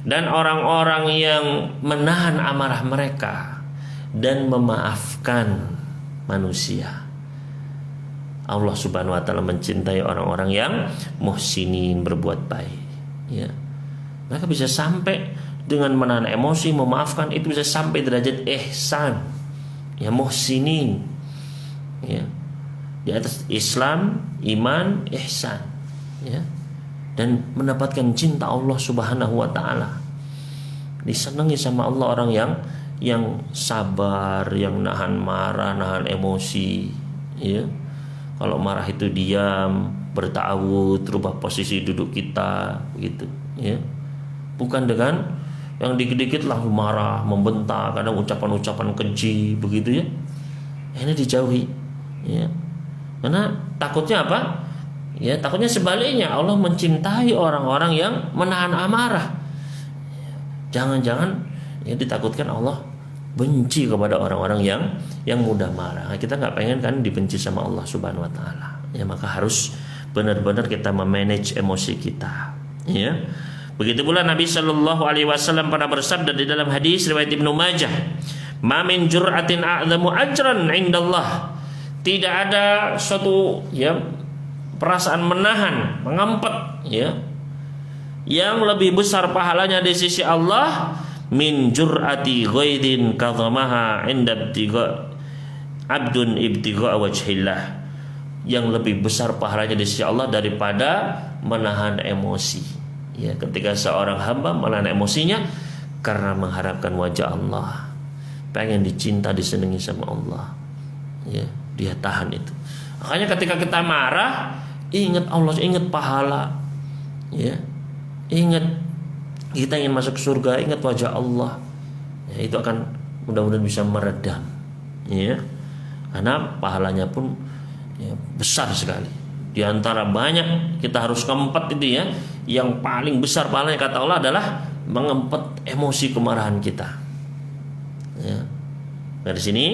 Dan orang-orang yang menahan amarah mereka dan memaafkan manusia. Allah Subhanahu wa taala mencintai orang-orang yang muhsinin, berbuat baik, ya. Mereka bisa sampai dengan menahan emosi, memaafkan, itu bisa sampai derajat ihsan, ya, muhsinin, ya, di atas Islam, iman, ihsan, ya. dan mendapatkan cinta Allah Subhanahu wa taala. Disenangi sama Allah orang yang sabar, yang nahan marah, nahan emosi, ya. Kalau marah itu diam, bertawud, rubah posisi duduk kita, gitu, ya. Bukan dengan yang dikit-dikit langsung marah, membentak, kadang ucapan-ucapan keji, begitu ya. Ini dijauhi, ya. Karena takutnya apa? Ya, takutnya sebaliknya Allah mencintai orang-orang yang menahan amarah. Jangan-jangan ya ditakutkan Allah benci kepada orang-orang yang mudah marah. Nah, kita nggak pengen kan dibenci sama Allah Subhanahu wa taala. Ya, maka harus benar-benar kita memanage emosi kita, ya. Begitu pula Nabi Shallallahu alaihi wasallam pernah bersabda di dalam hadis riwayat Ibnu Majah, "Ma min jur'atin a'zamu ajran 'indallah." Tidak ada suatu ya perasaan menahan, mengempet, ya, yang lebih besar pahalanya di sisi Allah min jur'ati ghaidin kadhamaha 'inda abdun ibtigha wajhillah, yang lebih besar pahalanya di sisi Allah daripada menahan emosi, ya, ketika seorang hamba menahan emosinya karena mengharapkan wajah Allah, pengen dicinta, disenangi sama Allah, ya, dia tahan itu. Makanya ketika kita marah, ingat Allah, ingat pahala, ya. Ingat kita ingin masuk surga, ingat wajah Allah, ya, itu akan mudah-mudahan bisa meredam, ya, karena pahalanya pun ya, besar sekali. Di antara banyak kita harus keempat itu ya, yang paling besar pahalanya kata Allah adalah mengempet emosi kemarahan kita, ya. Dari sini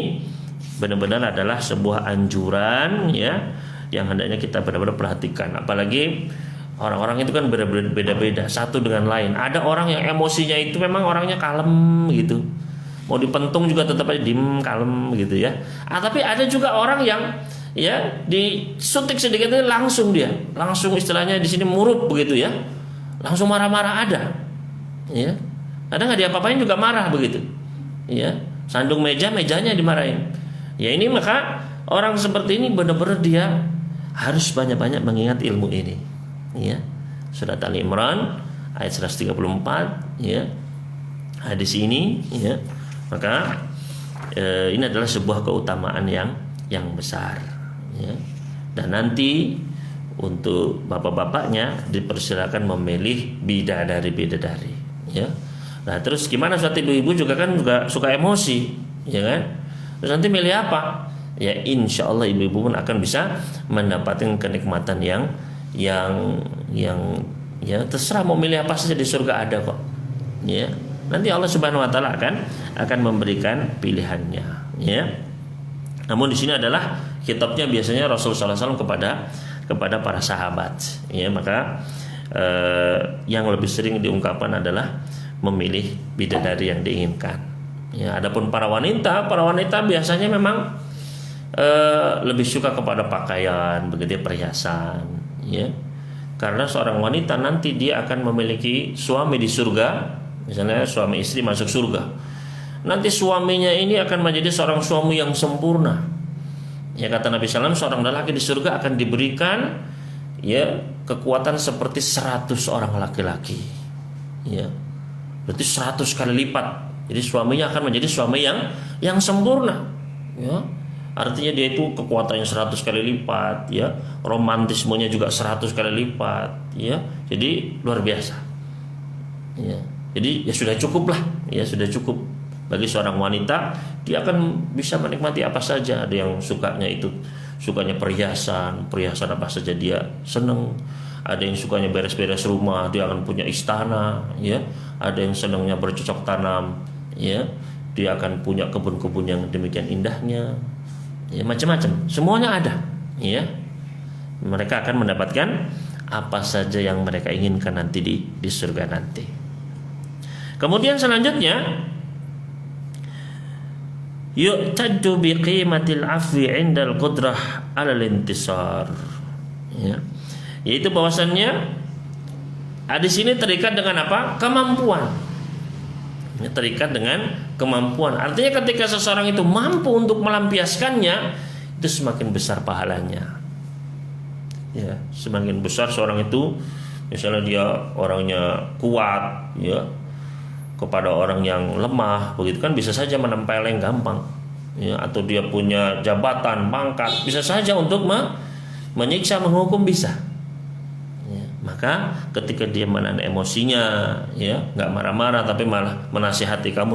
benar-benar adalah sebuah anjuran, ya, yang hendaknya kita benar-benar perhatikan. Apalagi orang-orang itu kan beda-beda satu dengan lain. Ada orang yang emosinya itu memang orangnya kalem gitu, mau dipentung juga tetap aja diem, kalem gitu ya. Tapi ada juga orang yang ya disuntik sedikit itu langsung istilahnya di sini murub begitu ya, langsung marah-marah ada, ya. Ada nggak dia apa-apain juga marah begitu, ya. Sandung mejanya dimarahin. Ya, ini maka orang seperti ini benar-benar dia harus banyak-banyak mengingat ilmu ini, ya. Surat Ali Imran ayat 134, ya. Hadis ini, ya. Maka ini adalah sebuah keutamaan yang besar, ya. Dan nanti untuk bapak-bapaknya dipersilakan memilih bidadari, ya. Nah, terus gimana saat ibu-ibu juga suka emosi, ya kan? Terus nanti milih apa? Ya, insya Allah ibu-ibu pun akan bisa mendapatkan kenikmatan yang ya terserah mau milih apa saja di surga ada kok, ya. Nanti Allah Subhanahu wa taala akan memberikan pilihannya, ya. Namun di sini adalah kitabnya biasanya Rasulullah SAW kepada para sahabat, ya. Maka yang lebih sering diungkapkan adalah memilih bidadari yang diinginkan. Ya, adapun para wanita biasanya memang lebih suka kepada pakaian, begitu, perhiasan, ya. Karena seorang wanita nanti dia akan memiliki suami di surga, misalnya suami istri masuk surga. Nanti suaminya ini akan menjadi seorang suami yang sempurna. Ya, kata Nabi SAW, seorang lelaki di surga akan diberikan ya kekuatan seperti 100 orang laki-laki. Ya. Berarti 100 kali lipat. Jadi suaminya akan menjadi suami yang sempurna, ya. Artinya dia itu kekuatannya 100 kali lipat, ya. Romantismenya juga 100 kali lipat, ya. Jadi luar biasa, ya. Jadi ya sudah cukup lah, ya sudah cukup bagi seorang wanita. Dia akan bisa menikmati apa saja. Ada yang sukanya perhiasan apa saja dia seneng. Ada yang sukanya beres-beres rumah, dia akan punya istana, ya. Ada yang senangnya bercocok tanam, ya. Dia akan punya kebun-kebun yang demikian indahnya, ya, macam-macam. Semuanya ada, ya. Mereka akan mendapatkan apa saja yang mereka inginkan nanti di surga nanti. Kemudian selanjutnya, yu'taddu biqimatil afwi 'indal qudrah 'alal intisar, ya. Yaitu bahwasannya hadis ini terikat dengan apa? Kemampuan. Terikat dengan kemampuan. Artinya ketika seseorang itu mampu untuk melampiaskannya, itu semakin besar pahalanya. Ya, semakin besar seorang itu Misalnya dia orangnya kuat, ya, kepada orang yang lemah, begitu kan bisa saja menempeleng gampang, ya, atau dia punya jabatan, pangkat, bisa saja untuk menyiksa, menghukum bisa. Ya, maka ketika dia menahan emosinya, ya, nggak marah-marah tapi malah menasihati, kamu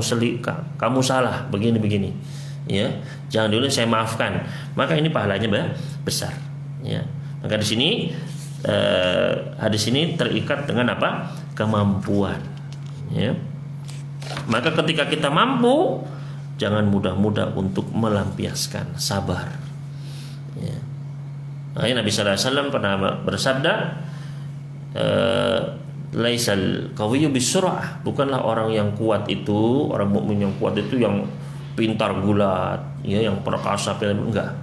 kamu salah, begini, ya, jangan dulu, saya maafkan, maka ini pahalanya besar. Ya, maka di sini hadis ini terikat dengan apa? Kemampuan. Ya. Maka ketika kita mampu, jangan mudah-mudah untuk melampiaskan, sabar. Ya. Nah, Nabi Sallallahu Alaihi Wasallam pernah bersabda, laisal qawiyyu bisur'ah, bukanlah orang yang kuat itu, orang mukmin yang kuat itu yang pintar gulat, ya, yang perkasa, enggak.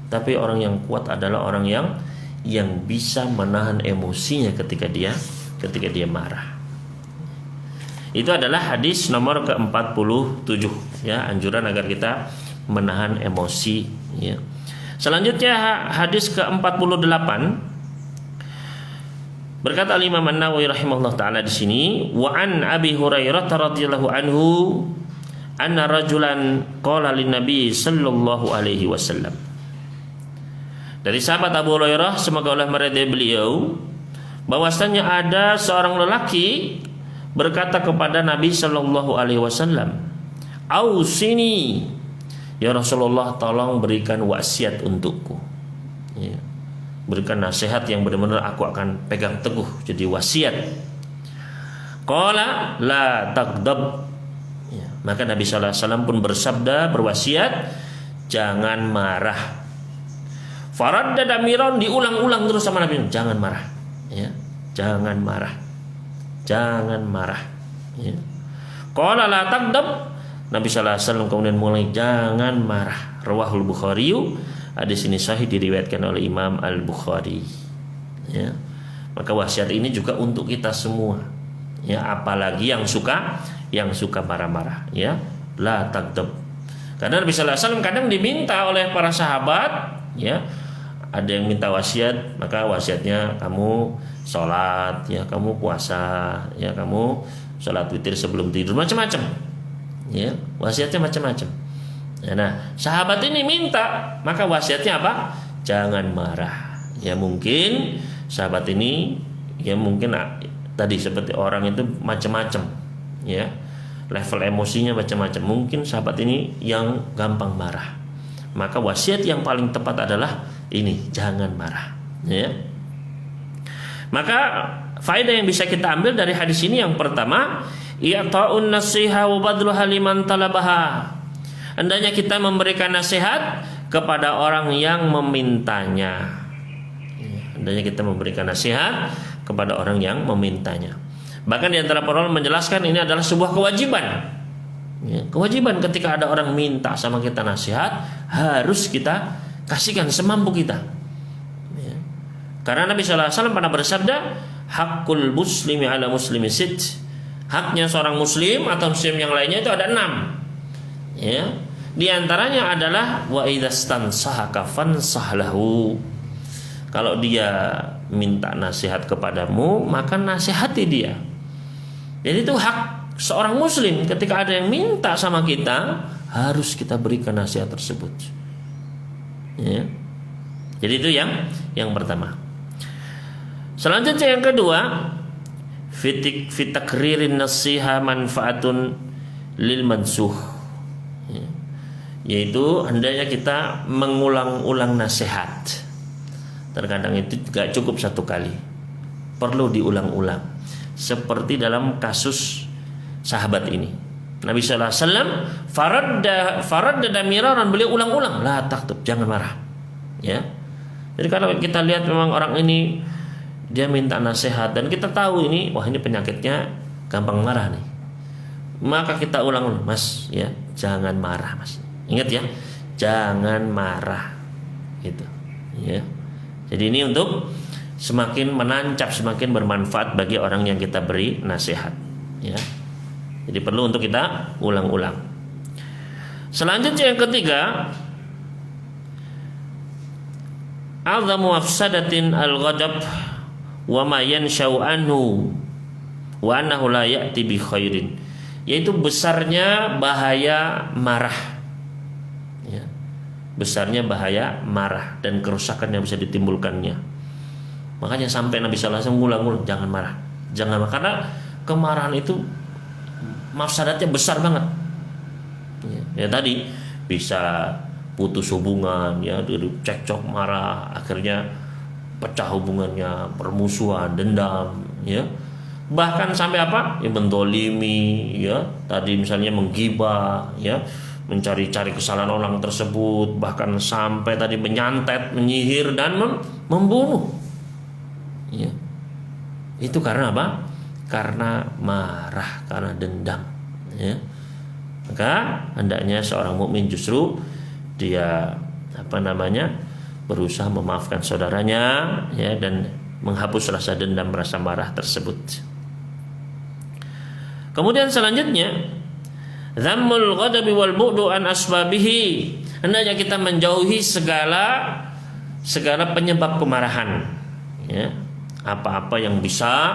Tapi orang yang kuat adalah orang yang bisa menahan emosinya ketika dia marah. Itu adalah hadis nomor ke-47, ya, anjuran agar kita menahan emosi, ya. Selanjutnya hadis ke-48, berkata Imam An-Nawawi rahimahullah taala di sini, wa an Abi Hurairah radhiyallahu anhu anna rajulan qala lin Nabi sallallahu alaihi wasallam. Dari sahabat Abu Hurairah, semoga Allah meridai beliau, bahwasanya ada seorang lelaki berkata kepada Nabi Shallallahu Alaihi Wasallam, "Ausini, ya Rasulullah, tolong berikan wasiat untukku." Ya, berikan nasihat yang benar-benar aku akan pegang teguh, jadi wasiat. Qala la taghdab. Ya, maka Nabi Shallallahu Alaihi Wasallam pun bersabda, berwasiat, jangan marah. Faraddada miran, diulang-ulang terus sama Nabi, jangan marah, ya, jangan marah, jangan marah, ya. Qala la taghdab, Nabi sallallahu alaihi wasallam kemudian mulai, jangan marah. Rawahul Bukhari, hadis ini sahih, diriwayatkan oleh Imam Al-Bukhari, ya. Maka wasiat ini juga untuk kita semua, ya, apalagi yang suka marah-marah, ya, la taghdab. Karena Nabi sallallahu alaihi wasallam kadang diminta oleh para sahabat, ya, ada yang minta wasiat, maka wasiatnya kamu sholat, ya, kamu puasa, ya, kamu sholat witir sebelum tidur, macam-macam, ya, wasiatnya macam-macam. Nah, sahabat ini minta, maka wasiatnya apa? Jangan marah. Ya, mungkin sahabat ini, ya, mungkin tadi seperti orang itu macam-macam, ya, level emosinya macam-macam. Mungkin sahabat ini yang gampang marah, maka wasiat yang paling tepat adalah ini, jangan marah, ya. Maka faedah yang bisa kita ambil dari hadis ini, yang pertama, i'ta'un nasiha wa badluha liman talabaha. Hendaknya kita memberikan nasihat kepada orang yang memintanya. Hendaknya kita memberikan nasihat kepada orang yang memintanya. Bahkan di antara para ulama menjelaskan ini adalah sebuah kewajiban. Ya, kewajiban ketika ada orang minta sama kita nasihat, harus kita kasihkan semampu kita, ya. Karena Nabi sallallahu alaihi wasallam pernah bersabda, hakul muslimi ala muslimi sit, haknya seorang muslim atau muslim yang lainnya itu ada 6, ya. Di antaranya adalah wa idzastansahaka fansahlahu, kalau dia minta nasihat kepadamu, maka nasihati dia. Jadi itu hak seorang muslim, ketika ada yang minta sama kita, harus kita berikan nasihat tersebut, ya. Jadi itu yang pertama. Selanjutnya yang kedua, fitakririn nasiha manfaatun lil mansuh, ya. Yaitu hendaknya kita mengulang-ulang nasihat. Terkadang itu gak cukup satu kali, perlu diulang-ulang. Seperti dalam kasus sahabat ini, Nabi sallallahu alaihi wasallam faradda miraran, beliau ulang-ulang, la taktub, jangan marah, ya. Jadi kalau kita lihat memang orang ini dia minta nasihat dan kita tahu ini, wah, ini penyakitnya gampang marah nih, maka kita ulang-ulang, mas, ya, jangan marah, mas, ingat ya, jangan marah, gitu, ya. Jadi ini untuk semakin menancap, semakin bermanfaat bagi orang yang kita beri nasihat, ya. Jadi perlu untuk kita ulang-ulang. Selanjutnya yang ketiga, a'dhamu mafsadatin al-ghadab wa ma yanshau anhu wa annahu la ya'ti bi khairin, yaitu besarnya bahaya marah, ya. Besarnya bahaya marah dan kerusakan yang bisa ditimbulkannya. Makanya sampai Nabi sallallahu alaihi wasallam ngulang-ngulang, jangan marah, jangan marah, karena kemarahan itu mafsadatnya besar banget. Ya tadi bisa putus hubungan, ya, cekcok, marah, akhirnya pecah hubungannya, permusuhan, dendam, ya. Bahkan sampai apa? Ya mendolimi, ya. Tadi misalnya menggibah, ya, mencari-cari kesalahan orang tersebut, bahkan sampai tadi menyantet, menyihir dan membunuh. Ya. Itu karena apa? Karena marah, karena dendam, ya. Maka hendaknya seorang mukmin justru dia berusaha memaafkan saudaranya, ya, dan menghapus rasa dendam, rasa marah tersebut. Kemudian selanjutnya, dzammul ghadabi wal bu'du an asbabihi, hendaknya kita menjauhi segala penyebab kemarahan, ya, apa-apa yang bisa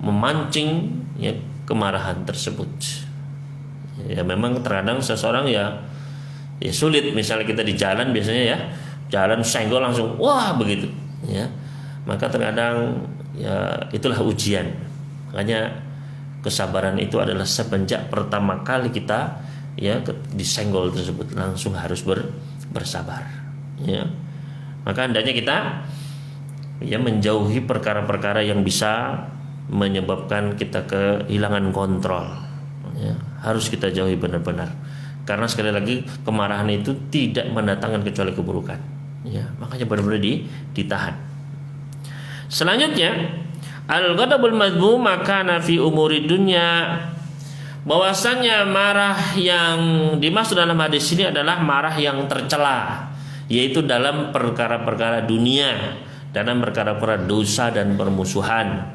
memancing, ya, kemarahan tersebut. Ya memang terkadang seseorang ya sulit, misalnya kita di jalan biasanya, ya, jalan senggol langsung wah begitu, ya. Maka terkadang ya itulah ujian. Makanya kesabaran itu adalah semenjak pertama kali kita, ya, disenggol tersebut langsung harus bersabar, ya. Maka hendaknya kita, ya, menjauhi perkara-perkara yang bisa menyebabkan kita kehilangan kontrol, ya. Harus kita jauhi benar-benar, karena sekali lagi kemarahan itu tidak mendatangkan kecuali keburukan, ya. Makanya benar-benar ditahan. Selanjutnya, al-ghadabul madhmum kana fi umuri dunya, bahwasanya marah yang dimaksud dalam hadis ini adalah marah yang tercela, yaitu dalam perkara-perkara dunia, dalam perkara-perkara dosa dan permusuhan,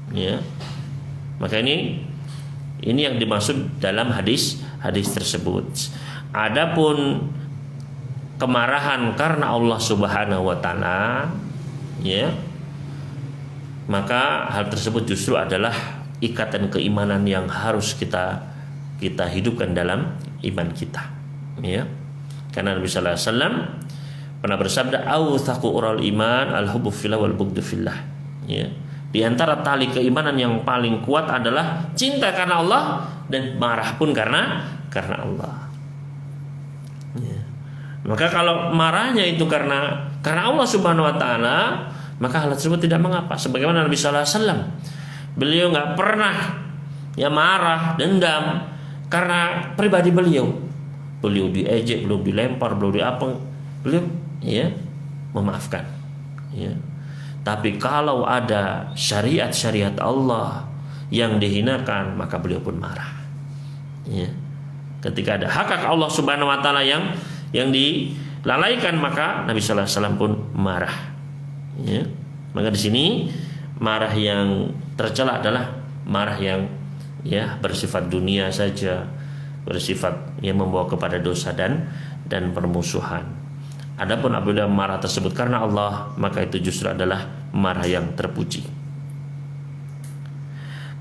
ya. Maka ini yang dimaksud dalam hadis tersebut. Adapun kemarahan karena Allah Subhanahu wa taala, ya, maka hal tersebut justru adalah ikatan keimanan yang harus kita hidupkan dalam iman kita, ya. Karena Nabi sallallahu alaihi wasallam pernah bersabda, "Authaqu ural iman al-hubbu fillah wal bughdu fillah." Ya. Di antara tali keimanan yang paling kuat adalah cinta karena Allah dan marah pun karena Allah. Ya. Maka kalau marahnya itu karena Allah Subhanahu wa taala, maka hal tersebut tidak mengapa. Sebagaimana Nabi sallallahu alaihi wasallam, beliau nggak pernah, ya, marah, dendam karena pribadi beliau. Beliau diejek, beliau dilempar, beliau ya, memaafkan, ya. Tapi kalau ada syariat Allah yang dihinakan, maka beliau pun marah, ya. Ketika ada hak Allah Subhanahu wa taala yang dilalaikan, maka Nabi sallallahu alaihi wasallam pun marah, ya. Maka di sini marah yang tercela adalah marah yang, ya, bersifat dunia saja, bersifat yang membawa kepada dosa dan permusuhan. Adapun apabila marah tersebut karena Allah, maka itu justru adalah marah yang terpuji.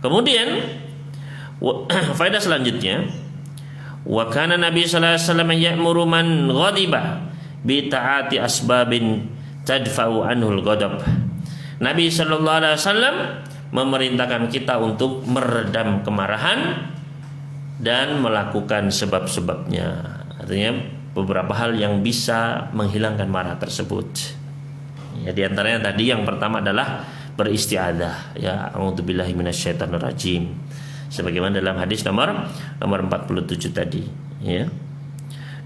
Kemudian faedah selanjutnya, wa kana Nabi sallallahu alaihi wasallam ya'muru man ghadiba bi ta'ati asbabin tadfa'u anhul ghadab. Nabi sallallahu alaihi wasallam memerintahkan kita untuk meredam kemarahan dan melakukan sebab-sebabnya. Artinya beberapa hal yang bisa menghilangkan marah tersebut. Ya, di antaranya tadi yang pertama adalah beristiadzah, ya, a'udzubillahi minasyaitonirrajim. Sebagaimana dalam hadis nomor 47 tadi, ya.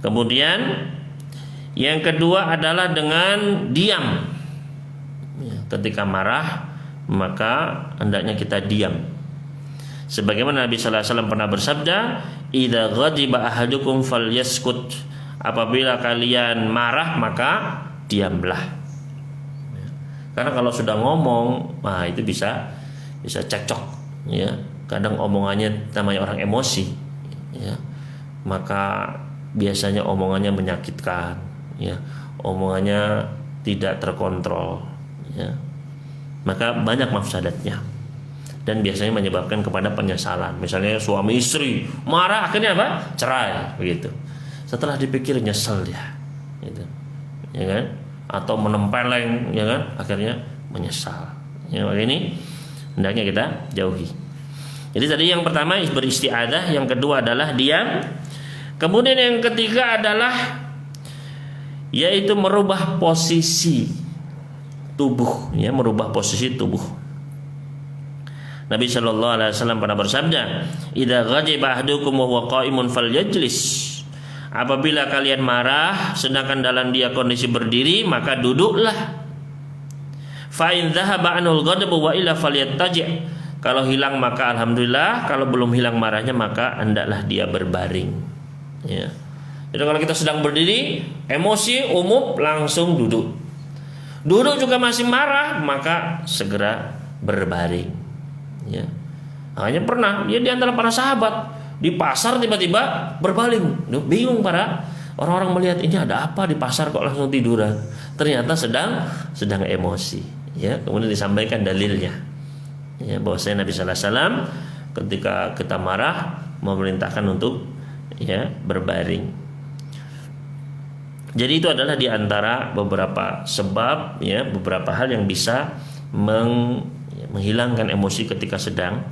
Kemudian yang kedua adalah dengan diam. Ya, ketika marah maka hendaknya kita diam. Sebagaimana Nabi sallallahu alaihi wasallam pernah bersabda, "Idza ghadiba ahadukum falyaskut." Apabila kalian marah maka diamlah. Karena kalau sudah ngomong, nah itu bisa cekcok, ya. Kadang omongannya namanya orang emosi, ya. Maka biasanya omongannya menyakitkan, ya. Omongannya tidak terkontrol, ya. maka banyak mafsadatnya dan biasanya menyebabkan kepada penyesalan. Misalnya suami istri marah, akhirnya apa? Cerai, begitu. Setelah dipikir nyesel dia, gitu, ya kan? Atau menempeleng, ya kan? Akhirnya menyesal. Ya, ini hendaknya kita jauhi. Jadi tadi yang pertama beristiadah, yang kedua adalah diam, kemudian yang ketiga adalah yaitu merubah posisi tubuh, ya, merubah posisi tubuh. Nabi Shallallahu Alaihi Wasallam pernah bersabda, "Idza ghadiba ahadukum wa huwa qa'imun falyajlis." Apabila kalian marah sedangkan dalam dia kondisi berdiri, maka duduklah. Fa in dhahaba anul ghadabu wa illa falyattaji'. Kalau hilang maka alhamdulillah, kalau belum hilang marahnya maka hendaklah dia berbaring. Ya. Jadi kalau kita sedang berdiri, emosi umum langsung duduk. Duduk juga masih marah, maka segera berbaring. Ya. Hanya pernah dia di antara para sahabat di pasar tiba-tiba berbaring. Bingung para orang-orang melihat, ini ada apa di pasar kok langsung tiduran. Ternyata sedang emosi. Ya, kemudian disampaikan dalilnya. Ya, bahwasanya Nabi Sallallahu Alaihi Wasallam ketika kita marah memerintahkan untuk ya berbaring. Jadi itu adalah di antara beberapa sebab, ya, beberapa hal yang bisa menghilangkan emosi ketika sedang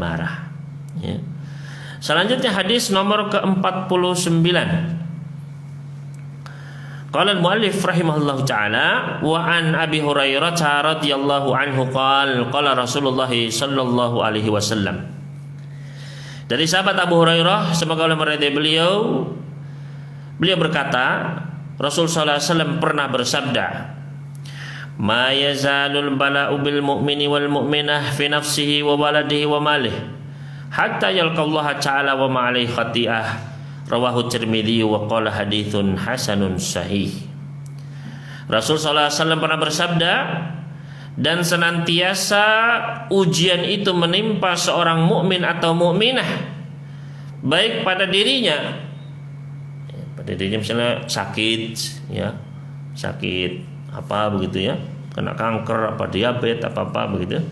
marah. Ya. Selanjutnya hadis nomor ke-49. Qala al-muallif rahimahullahu taala wa an Abi Hurairah radhiyallahu anhu qala Rasulullah sallallahu alaihi wasallam. Dari sahabat Abu Hurairah, semoga Allah meridai beliau berkata, Rasul sallallahu alaihi wasallam pernah bersabda, "Ma yazalul bala'u bil mu'mini wal mu'minah fi nafsihi wa waladihi wa malihi hatta yalqallaha ta'ala wa ma alaihi khati'ah." Rawahu Tirmidzi wa qala haditsun hasanun sahih. Rasul sallallahu alaihi wasallam pernah bersabda, dan senantiasa ujian itu menimpa seorang mukmin atau mukminah, baik pada dirinya, misalnya sakit, ya, sakit apa begitu, ya, kena kanker, apa diabetes, apa begitu,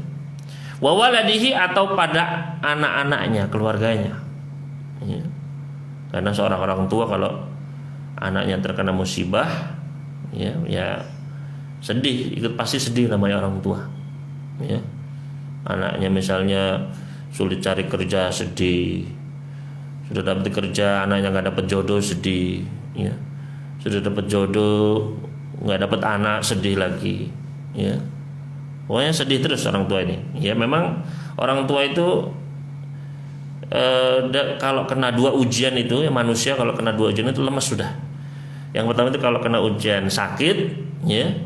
wa waladihi, atau pada anak-anaknya, keluarganya, ya. Karena seorang orang tua kalau anaknya terkena musibah, ya sedih, pasti sedih namanya orang tua, ya. Anaknya misalnya sulit cari kerja, sedih. Sudah dapat kerja, anaknya nggak dapat jodoh, sedih, ya. Sudah dapat jodoh, nggak dapat anak, sedih lagi, ya. Pokoknya sedih terus orang tua ini. Ya, memang orang tua itu kalau kena dua ujian itu, ya, manusia kalau kena dua ujian itu lemas sudah. Yang pertama itu kalau kena ujian sakit, ya.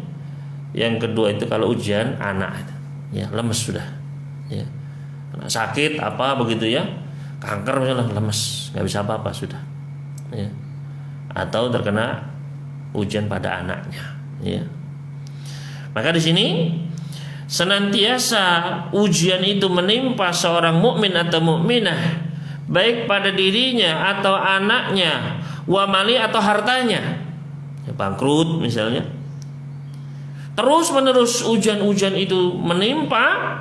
Yang kedua itu kalau ujian anak, ya, lemas sudah, ya. Kena sakit apa begitu, ya, kanker misalnya, lemas, nggak bisa apa-apa sudah, ya. Atau terkena ujian pada anaknya, ya. Maka di sini senantiasa ujian itu menimpa seorang mukmin atau mukminah, baik pada dirinya atau anaknya, wa mali, atau hartanya, ya, bangkrut misalnya. Terus menerus ujian-ujian itu menimpa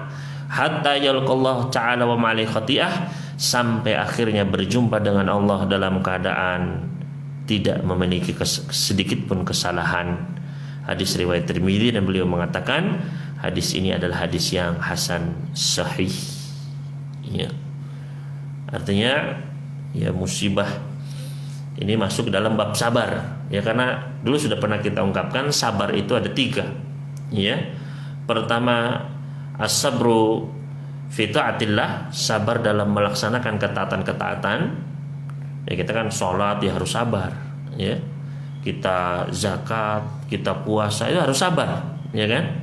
hatta yalqallahu ta'ala wa mali khati'ah, sampai akhirnya berjumpa dengan Allah dalam keadaan tidak memiliki sedikit pun kesalahan. Hadis riwayat Tirmidzi, dan beliau mengatakan hadis ini adalah hadis yang hasan sahih, ya. Artinya, ya, musibah ini masuk dalam bab sabar, ya, karena dulu sudah pernah kita ungkapkan sabar itu ada 3, ya. Pertama, as-sabru fi ta'atillah, sabar dalam melaksanakan ketaatan-ketaatan. Ya, kita kan sholat, ya, harus sabar, ya. Kita zakat, kita puasa, itu harus sabar, ya kan?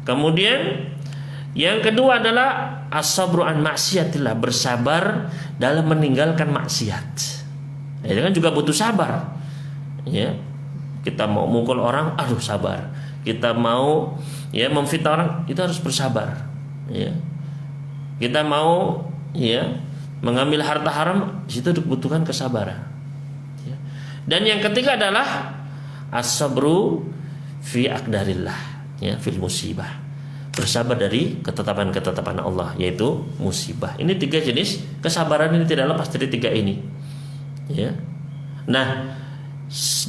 Kemudian yang kedua adalah as-sabru an maksiatillah, bersabar dalam meninggalkan maksiat. Itu kan juga butuh sabar, ya. Kita mau mukul orang, aduh, sabar. Kita mau, ya, memfitnah orang, itu harus bersabar, ya. Kita mau, ya, mengambil harta haram, di situ dibutuhkan kesabaran, ya. Dan yang ketiga adalah as-sabru fi aqdarillah, ya, fil musibah, bersabar dari ketetapan-ketetapan Allah, yaitu musibah. Ini 3 jenis kesabaran, ini tidak lepas dari 3 ini. Ya. Nah,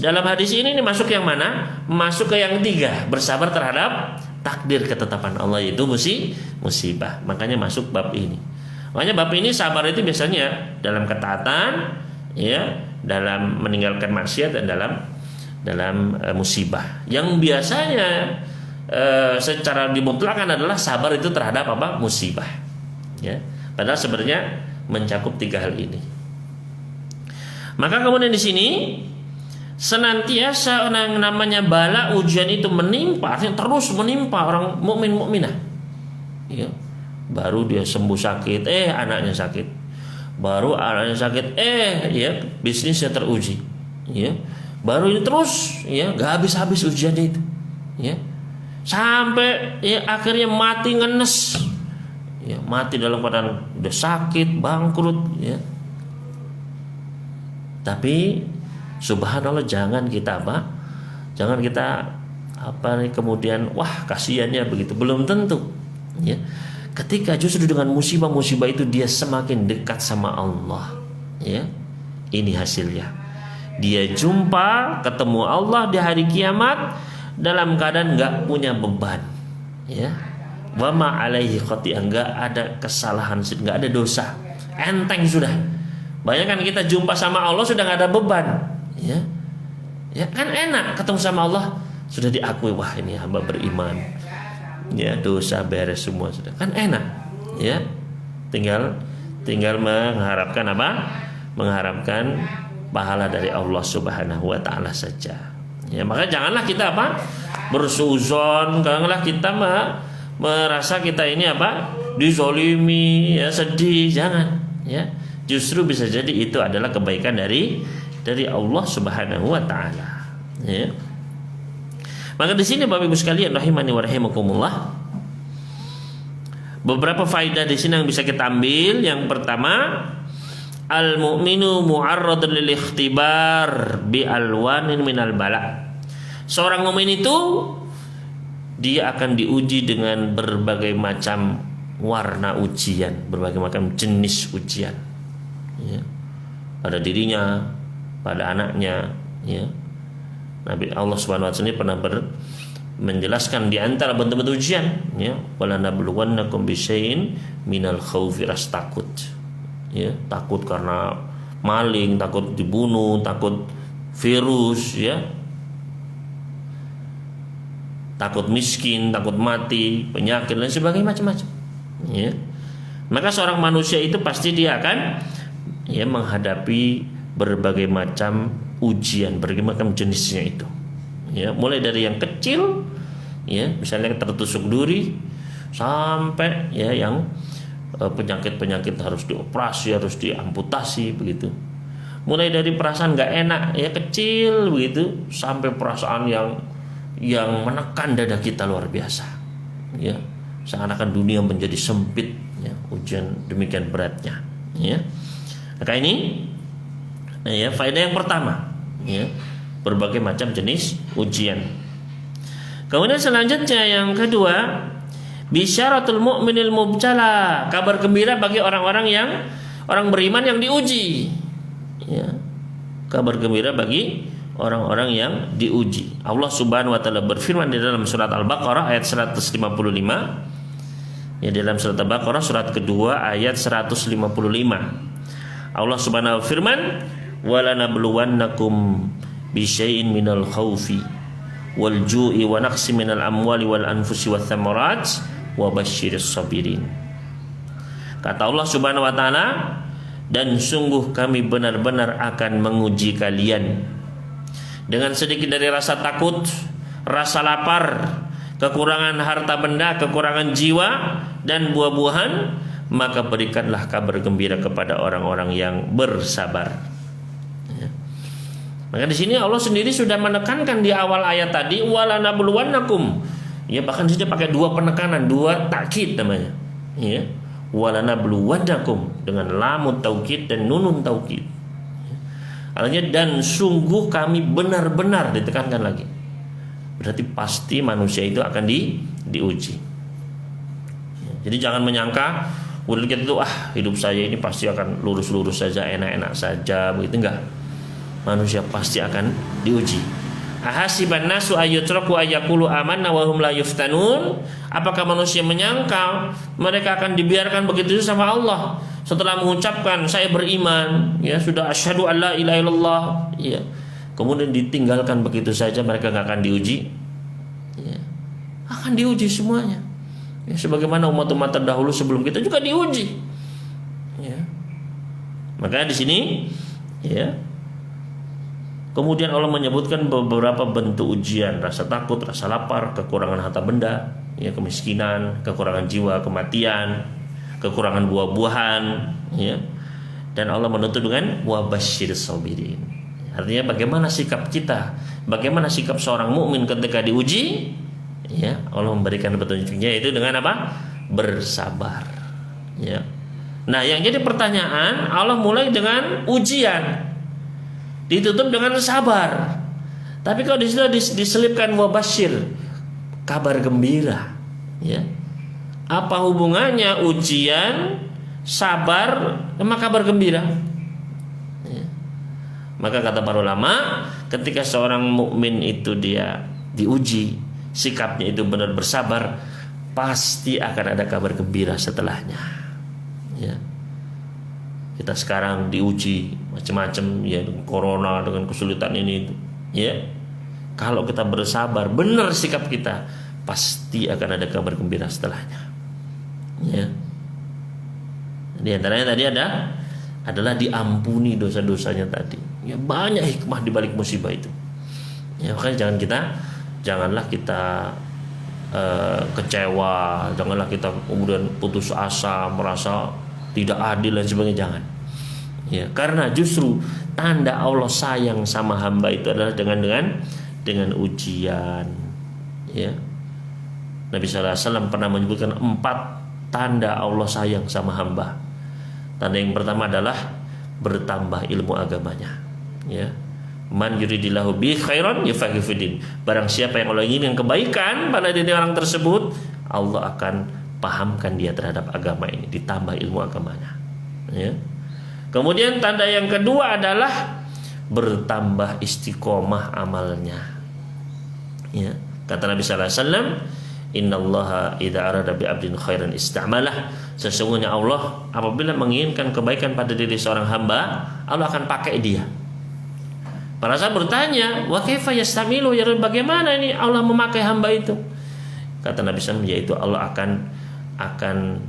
dalam hadis ini masuk yang mana? Masuk ke yang 3, bersabar terhadap takdir ketetapan Allah, yaitu musibah. Makanya masuk bab ini. Makanya bab ini sabar itu biasanya dalam ketaatan, ya, dalam meninggalkan maksiat, dan dalam musibah. Yang biasanya secara dimutlakan adalah sabar itu terhadap apa? Musibah. Ya. Padahal sebenarnya mencakup 3 hal ini. Maka kemudian di sini senantiasa yang namanya bala, ujian itu menimpa, artinya terus menimpa orang mukmin mukminah. Ya. Baru dia sembuh sakit, anaknya sakit. Baru anaknya sakit, ya bisnisnya teruji. Ya. Baru ini terus, ya, gak habis-habis ujiannya itu. Ya. Sampai ya akhirnya mati ngenes. Ya, mati dalam keadaan udah sakit, bangkrut, ya. Tapi subhanallah, jangan kita kemudian wah kasihannya begitu, belum tentu. Ya. Ketika justru dengan musibah-musibah itu dia semakin dekat sama Allah. Ya. Ini hasilnya. Dia jumpa, ketemu Allah di hari kiamat dalam keadaan nggak punya beban. Ya. Wa ma alaihi khati'ah, nggak ada kesalahan, nggak ada dosa. Enteng sudah. Bayangkan kita jumpa sama Allah sudah nggak ada beban. Ya. Ya kan enak ketemu sama Allah, sudah diakui, wah ini hamba beriman. Ya, dosa beres semua sudah. Kan enak. Ya. Tinggal mengharapkan apa? Mengharapkan pahala dari Allah Subhanahu wa taala saja. Ya, maka janganlah kita bersuzon, janganlah kita merasa kita ini dizolimi, ya, sedih, jangan. Ya. Justru bisa jadi itu adalah kebaikan dari Allah Subhanahu wa taala. Ya. Maka di sini Bapak Ibu sekalian rahimani wa rahimakumullah, beberapa faedah di sini yang bisa kita ambil. Yang pertama, al-mu'minu mu'arradun lil ikhtibar bi alwanin minal bala. Seorang mukmin itu dia akan diuji dengan berbagai macam warna ujian, berbagai macam jenis ujian. Ya. Pada dirinya, pada anaknya, ya. Nabi Allah Subhanahu wa taala pernah menjelaskan di antara bentuk-bentuk ujian, ya, wala nabluwannakum bisyai'in minal khaufi, takut. Ya, takut karena maling, takut dibunuh, takut virus, ya. Takut miskin, takut mati, penyakit dan sebagainya, macam-macam. Ya. Maka seorang manusia itu pasti dia akan menghadapi berbagai macam ujian, berbagai macam jenisnya itu. Ya, mulai dari yang kecil, ya, misalnya tertusuk duri, sampai ya yang penyakit-penyakit harus dioperasi, harus diamputasi begitu. Mulai dari perasaan nggak enak, ya, kecil begitu, sampai perasaan yang menekan dada kita luar biasa. Ya, seakan-akan dunia menjadi sempit. Ya, ujian demikian beratnya. Ya, maka ini, ya, faedah yang pertama. Ya, berbagai macam jenis ujian. Kemudian selanjutnya yang kedua, bisyaratul mu'minil mubtala, kabar gembira bagi orang beriman yang diuji. Ya, kabar gembira bagi orang-orang yang diuji. Allah Subhanahu wa taala berfirman di dalam surat Al-Baqarah ayat 155. Ya, dalam surat Al-Baqarah surat kedua ayat 155. Allah Subhanahu wa firman, wala nabluwannakum bisyai'in minal khaufi wal ju'i wa naqsi minal amwali wal anfusi wath thamarat wa basyiris sabirin. Kata Allah Subhanahu wa taala, dan sungguh kami benar-benar akan menguji kalian dengan sedikit dari rasa takut, rasa lapar, kekurangan harta benda, kekurangan jiwa dan buah-buahan, maka berikanlah kabar gembira kepada orang-orang yang bersabar. Ya. Maka di sini Allah sendiri sudah menekankan di awal ayat tadi, wala nabluwannakum. Ya, bahkan sudah pakai 2 penekanan, 2 takkid namanya. Ya. Wala nabluwannakum dengan lam taukid dan nunun taukid. Artinya dan sungguh kami benar-benar, ditekankan lagi. Berarti pasti manusia itu akan diuji. Jadi jangan menyangka udah kita tuh hidup saya ini pasti akan lurus-lurus saja, enak-enak saja, begitu enggak. Manusia pasti akan diuji. Ahasiban nasu ayyutraku ayyaqulu amanna wa hum la yuftanun? Apakah manusia menyangka mereka akan dibiarkan begitu saja sama Allah setelah mengucapkan saya beriman, ya sudah asyhadu alla ilaha illallah, ya. Kemudian ditinggalkan begitu saja, mereka enggak akan diuji? Ya. Akan diuji semuanya. Ya, sebagaimana umat-umat terdahulu sebelum kita juga diuji. Ya. Maka di sini, ya. Kemudian Allah menyebutkan beberapa bentuk ujian, rasa takut, rasa lapar, kekurangan harta benda, ya, kemiskinan, kekurangan jiwa, kematian, kekurangan buah-buahan, ya. Dan Allah menutup dengan wabashshir sabirin. Artinya bagaimana sikap kita, bagaimana sikap seorang mukmin ketika diuji, ya, Allah memberikan petunjuknya yaitu dengan apa? Bersabar, ya. Nah, yang jadi pertanyaan, Allah mulai dengan ujian, ditutup dengan sabar. Tapi kalau di situ diselipkan wabashir, kabar gembira, ya. Apa hubungannya ujian, sabar sama kabar gembira? Ya. Maka kata para ulama, ketika seorang mukmin itu dia diuji, sikapnya itu benar bersabar, pasti akan ada kabar gembira setelahnya. Ya. Kita sekarang diuji macam-macam, ya, dengan corona, dengan kesulitan ini itu, ya. Kalau kita bersabar, benar sikap kita, pasti akan ada kabar gembira setelahnya, ya. Di antaranya tadi adalah diampuni dosa-dosanya tadi. Ya, banyak hikmah di balik musibah itu. Ya, makanya janganlah kita kecewa, janganlah kita kemudian putus asa, merasa tidak adil dan sebagainya, jangan. Ya, karena justru tanda Allah sayang sama hamba itu adalah dengan ujian. Ya. Nabi sallallahu alaihi wasallam pernah menyebutkan 4 tanda Allah sayang sama hamba. Tanda yang pertama adalah bertambah ilmu agamanya. Ya. Man yuridillahu bi khairan yufaqihu fiddin. Barang siapa yang Allah ingin kebaikan pada diri orang tersebut, Allah akan pahamkan dia terhadap agama ini, ditambah ilmu agamanya, ya. Kemudian tanda yang kedua adalah bertambah istiqomah amalnya, ya. Kata Nabi sallallahu alaihi wasallam, innallaha idza arada bi 'abdin khairan ista'malah. Sesungguhnya Allah apabila menginginkan kebaikan pada diri seorang hamba, Allah akan pakai dia. Para sahabat bertanya, wa kaifa yastamilu, ya bagaimana ini Allah memakai hamba itu? Kata Nabi sallallahu alaihi wasallam, yaitu Allah akan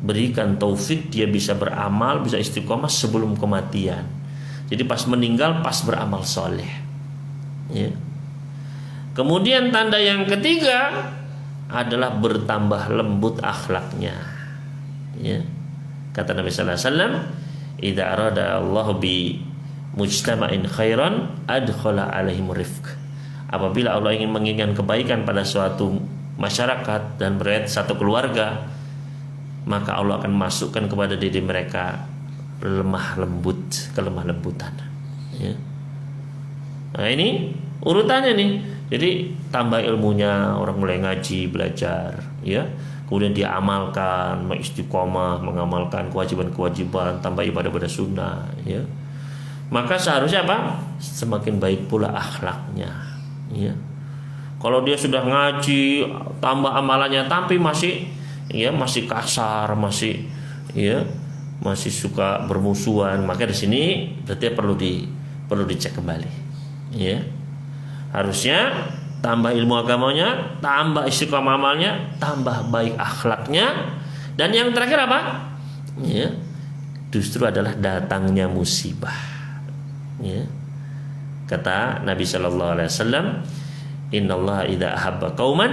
berikan taufik dia bisa beramal, bisa istiqomah sebelum kematian. Jadi pas meninggal pas beramal soleh, ya. Kemudian tanda yang ketiga adalah bertambah lembut akhlaknya, ya. Kata Nabi sallallahu alaihi wasallam, idza arada Allah bi mujtama'in khairan adkhala alaihim rifq. Apabila Allah ingin menginginkan kebaikan pada suatu masyarakat dan satu keluarga, maka Allah akan masukkan kepada diri mereka kelemah lembutan, ya. Nah, ini urutannya nih. Jadi tambah ilmunya, orang mulai ngaji, belajar, ya. Kemudian dia amalkan, mengistiqomah, mengamalkan kewajiban-kewajiban, tambah ibadah pada sunnah, ya. Maka seharusnya apa? Semakin baik pula akhlaknya, ya. Kalau dia sudah ngaji, tambah amalannya, tapi masih kasar, masih suka bermusuhan, maka di sini berarti perlu dicek kembali, ya. Harusnya tambah ilmu agamanya, tambah istiqomah amalnya, tambah baik akhlaknya, dan yang terakhir apa? Ya, justru adalah datangnya musibah, ya. Kata Nabi sallallahu alaihi wasallam, innallaha idza ahabba qauman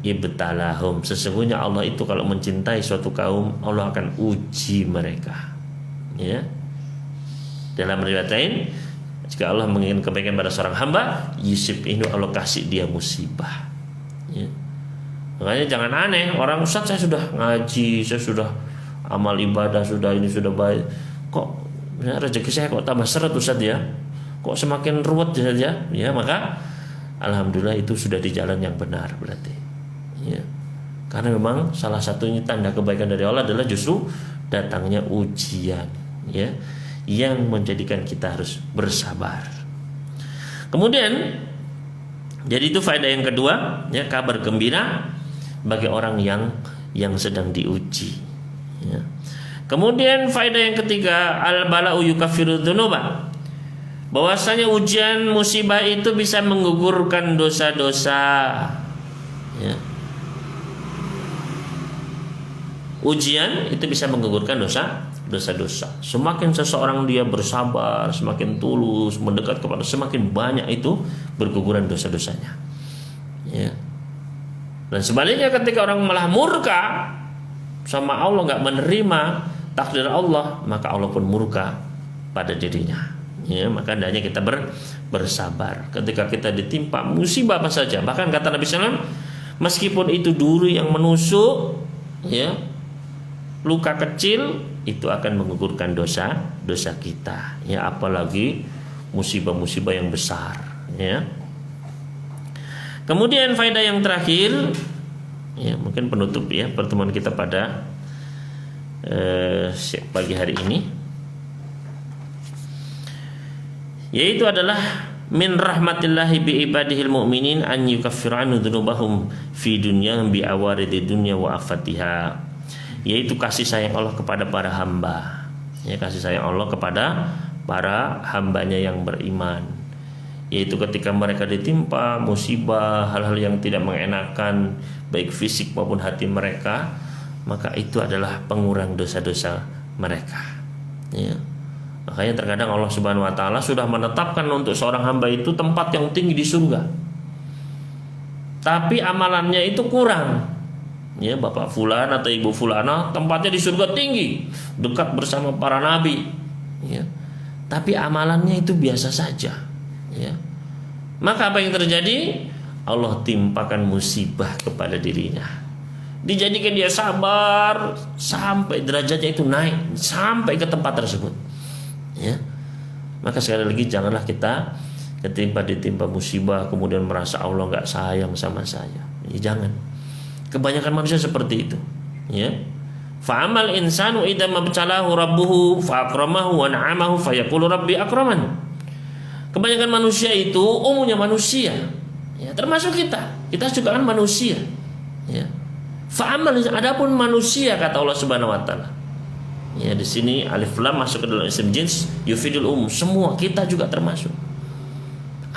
ibtalahum. Sesungguhnya Allah itu kalau mencintai suatu kaum, Allah akan uji mereka, ya. Dalam riwayat lain, jika Allah menginginkan kebaikan pada seorang hamba, yusib ini Allah kasih dia musibah, ya. Makanya jangan aneh, orang Ustaz saya sudah ngaji, saya sudah amal ibadah, sudah ini sudah baik, kok rezeki saya kok tambah seret Ustaz ya, kok semakin ruwet saja, ya. Maka alhamdulillah itu sudah di jalan yang benar berarti, ya. Karena memang salah satunya tanda kebaikan dari Allah adalah justru datangnya ujian, ya, yang menjadikan kita harus bersabar. Kemudian, jadi itu faedah yang kedua, ya, kabar gembira bagi orang yang sedang diuji, ya. Kemudian faedah yang ketiga, al-bala'u yukaffiru dzunuba, bahwasanya ujian musibah itu bisa menggugurkan dosa-dosa, ya. Ujian itu bisa menggugurkan dosa-dosa. Semakin seseorang dia bersabar, semakin tulus mendekat kepada, semakin banyak itu berguguran dosa-dosanya, ya. Dan sebaliknya ketika orang malah murka sama Allah, nggak menerima takdir Allah, maka Allah pun murka pada dirinya, ya. Maka hendaknya kita bersabar ketika kita ditimpa musibah apa saja. Bahkan kata Nabi SAW, meskipun itu duri yang menusuk, ya, luka kecil itu akan menggugurkan dosa kita, ya, apalagi musibah-musibah yang besar, ya. Kemudian faedah yang terakhir, ya, mungkin penutup, ya, pertemuan kita pada pagi hari ini, yaitu adalah min rahmatillahi bi ibadihil mu'minin an yukaffira anhu dzunubahum fi dunyahum bi awaridi dunya wa afatiha, yaitu kasih sayang Allah kepada para hamba, ya, kasih sayang Allah kepada para hambanya yang beriman, yaitu ketika mereka ditimpa musibah, hal-hal yang tidak mengenakan baik fisik maupun hati mereka, maka itu adalah pengurang dosa-dosa mereka, ya. Makanya terkadang Allah Subhanahu wa taala sudah menetapkan untuk seorang hamba itu tempat yang tinggi di surga, tapi amalannya itu kurang, ya. Bapak fulan atau ibu fulana tempatnya di surga tinggi, dekat bersama para nabi, ya, tapi amalannya itu biasa saja, ya. Maka apa yang terjadi? Allah timpakan musibah kepada dirinya, dijadikan dia sabar sampai derajatnya itu naik sampai ke tempat tersebut, ya. Maka sekali lagi janganlah kita ditimpa musibah kemudian merasa Allah nggak sayang sama saya, ya, jangan. Kebanyakan manusia seperti itu, ya. Fa'amal insanu idza mabtalahu rabbuhu fa'akramahu wa na'amahu fayaqulu rabbi akraman. Kebanyakan manusia itu umumnya manusia, ya, termasuk kita juga kan manusia, ya. Fa'amal, adapun manusia kata Allah Subhanahu wa taala, ya, di sini alif lam masuk ke dalam isim jins yufidul semua kita juga termasuk.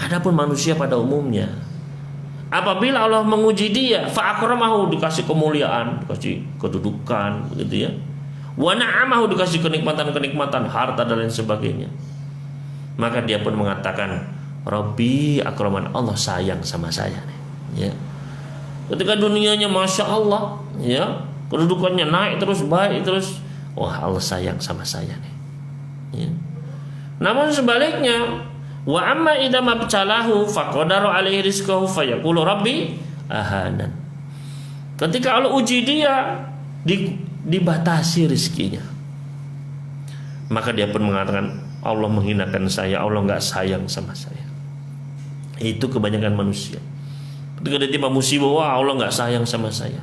Adapun manusia pada umumnya, apabila Allah menguji dia, fa'akramahu, dikasih kemuliaan, dikasih kedudukan, begitu, ya. Wa na'amahu, dikasih kenikmatan-kenikmatan, harta dan lain sebagainya. Maka dia pun mengatakan, Rabbi akraman, Allah sayang sama saya nih, ya. Ketika dunianya masya Allah, ya, kedudukannya naik terus, baik terus, wah, Allah sayang sama saya nih, ya. Namun sebaliknya, wa amma idza mabtalahu faqadara alaihi rizqahu fayaqulu rabbi ahanan. Ketika Allah uji dia, dibatasi rezekinya, maka dia pun mengatakan Allah menghinakan saya, Allah nggak sayang sama saya. Itu kebanyakan manusia. Ketika ditimpa musibah, wah, Allah nggak sayang sama saya,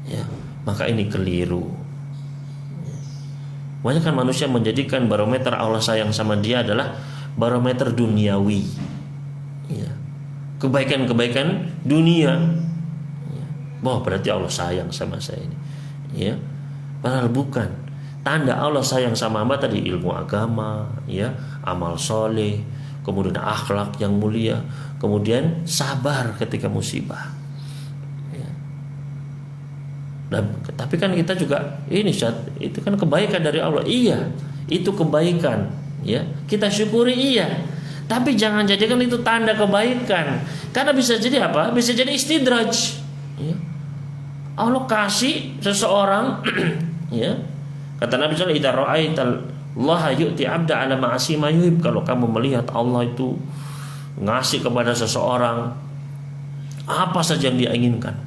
ya. Maka ini keliru. Kebanyakan manusia menjadikan barometer Allah sayang sama dia adalah barometer duniawi, ya. Kebaikan-kebaikan dunia, ya. Wah, berarti Allah sayang sama saya ini, ya. Padahal bukan. Tanda Allah sayang sama hamba tadi ilmu agama, ya, amal soleh, kemudian akhlak yang mulia, kemudian sabar ketika musibah, ya. Dan, tapi kan kita juga ini, itu kan kebaikan dari Allah, iya, itu kebaikan, ya, kita syukuri, iya. Tapi jangan jadikan itu tanda kebaikan, karena bisa jadi apa? Bisa jadi istidraj, ya. Allah kasih seseorang, ya. Kata Nabi SAW, idza ra'aitallaha yu'ti 'abda 'ala ma'asi ma yuhib. Kalau kamu melihat Allah itu ngasih kepada seseorang apa saja yang dia inginkan,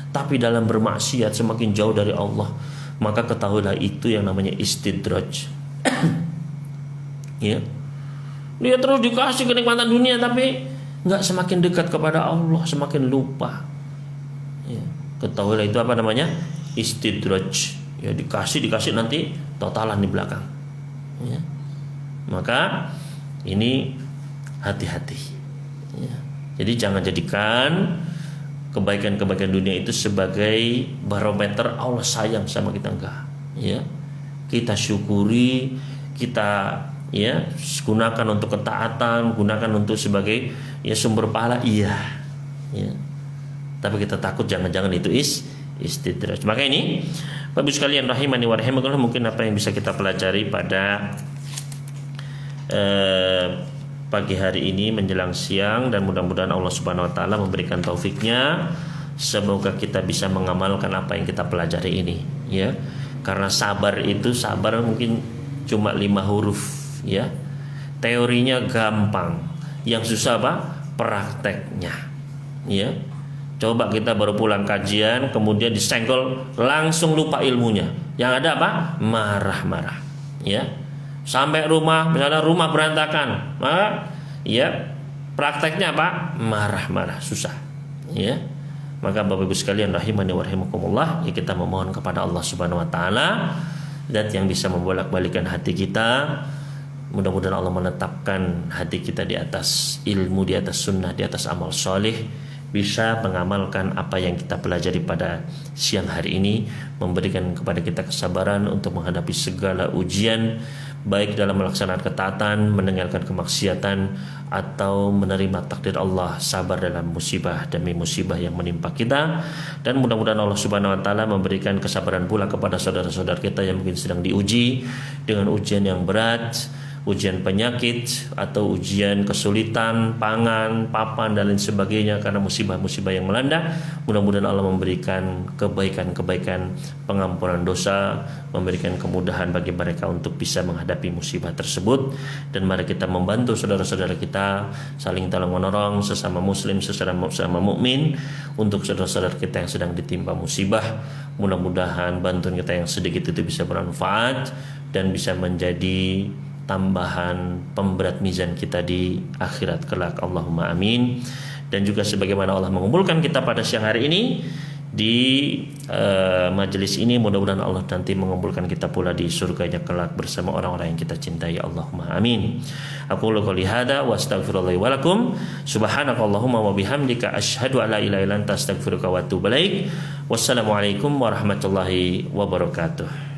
tapi dalam bermaksiat semakin jauh dari Allah, maka ketahuilah itu yang namanya istidraj. Ya. Dia terus dikasih kenikmatan dunia tapi nggak semakin dekat kepada Allah, semakin lupa, ya. Ketahuilah itu apa namanya? Istidraj. Ya, dikasih nanti totalan di belakang. Ya. Maka ini hati-hati. Ya. Jadi jangan jadikan kebaikan-kebaikan dunia itu sebagai barometer Allah sayang sama kita, enggak. Ya. Kita syukuri, kita ya gunakan untuk ketaatan, gunakan untuk sebagai ya sumber pahala, iya. Ya. Tapi kita takut jangan-jangan itu istidraj. Maka ini Bapak Ibu sekalian rahimani wa rahimakumullah, mungkin apa yang bisa kita pelajari pada pagi hari ini menjelang siang, dan mudah-mudahan Allah Subhanahu wa taala memberikan taufiknya. Semoga kita bisa mengamalkan apa yang kita pelajari ini, ya. Karena sabar mungkin cuma 5 huruf, ya. Teorinya gampang, yang susah apa? Prakteknya, ya. Coba kita baru pulang kajian, kemudian disenggol, langsung lupa ilmunya. Yang ada apa? Marah-marah, ya. Sampai rumah, misalnya rumah berantakan, ya prakteknya apa? Marah-marah, susah, ya. Maka Bapak Ibu sekalian rahimani wa rahimakumullah, ya kita memohon kepada Allah Subhanahu wa taala, zat yang bisa membolak-balikan hati kita. Mudah-mudahan Allah menetapkan hati kita di atas ilmu, di atas sunnah, di atas amal soleh, bisa mengamalkan apa yang kita pelajari pada siang hari ini, memberikan kepada kita kesabaran untuk menghadapi segala ujian, baik dalam melaksanakan ketaatan, meninggalkan kemaksiatan, atau menerima takdir Allah, sabar dalam musibah demi musibah yang menimpa kita. Dan mudah-mudahan Allah Subhanahu wa taala memberikan kesabaran pula kepada saudara-saudara kita yang mungkin sedang diuji dengan ujian yang berat, ujian penyakit atau ujian kesulitan pangan, papan dan lain sebagainya karena musibah-musibah yang melanda. Mudah-mudahan Allah memberikan kebaikan-kebaikan, pengampunan dosa, memberikan kemudahan bagi mereka untuk bisa menghadapi musibah tersebut. Dan mari kita membantu saudara-saudara kita, saling tolong menolong sesama muslim, sesama mukmin untuk saudara-saudara kita yang sedang ditimpa musibah. Mudah-mudahan bantuan kita yang sedikit itu bisa bermanfaat dan bisa menjadi tambahan pemberat mizan kita di akhirat kelak. Allahumma amin. Dan juga sebagaimana Allah mengumpulkan kita pada siang hari ini di majelis ini, mudah-mudahan Allah nanti mengumpulkan kita pula di surganya kelak bersama orang-orang yang kita cintai. Allahumma amin. Aku qouli hada wa astaghfirullahi wa lakum. Subhanakallahumma wa bihamdika asyhadu an la ilaha illa anta astaghfiruka wa atubu ilaik. Wassalamualaikum warahmatullahi wabarakatuh.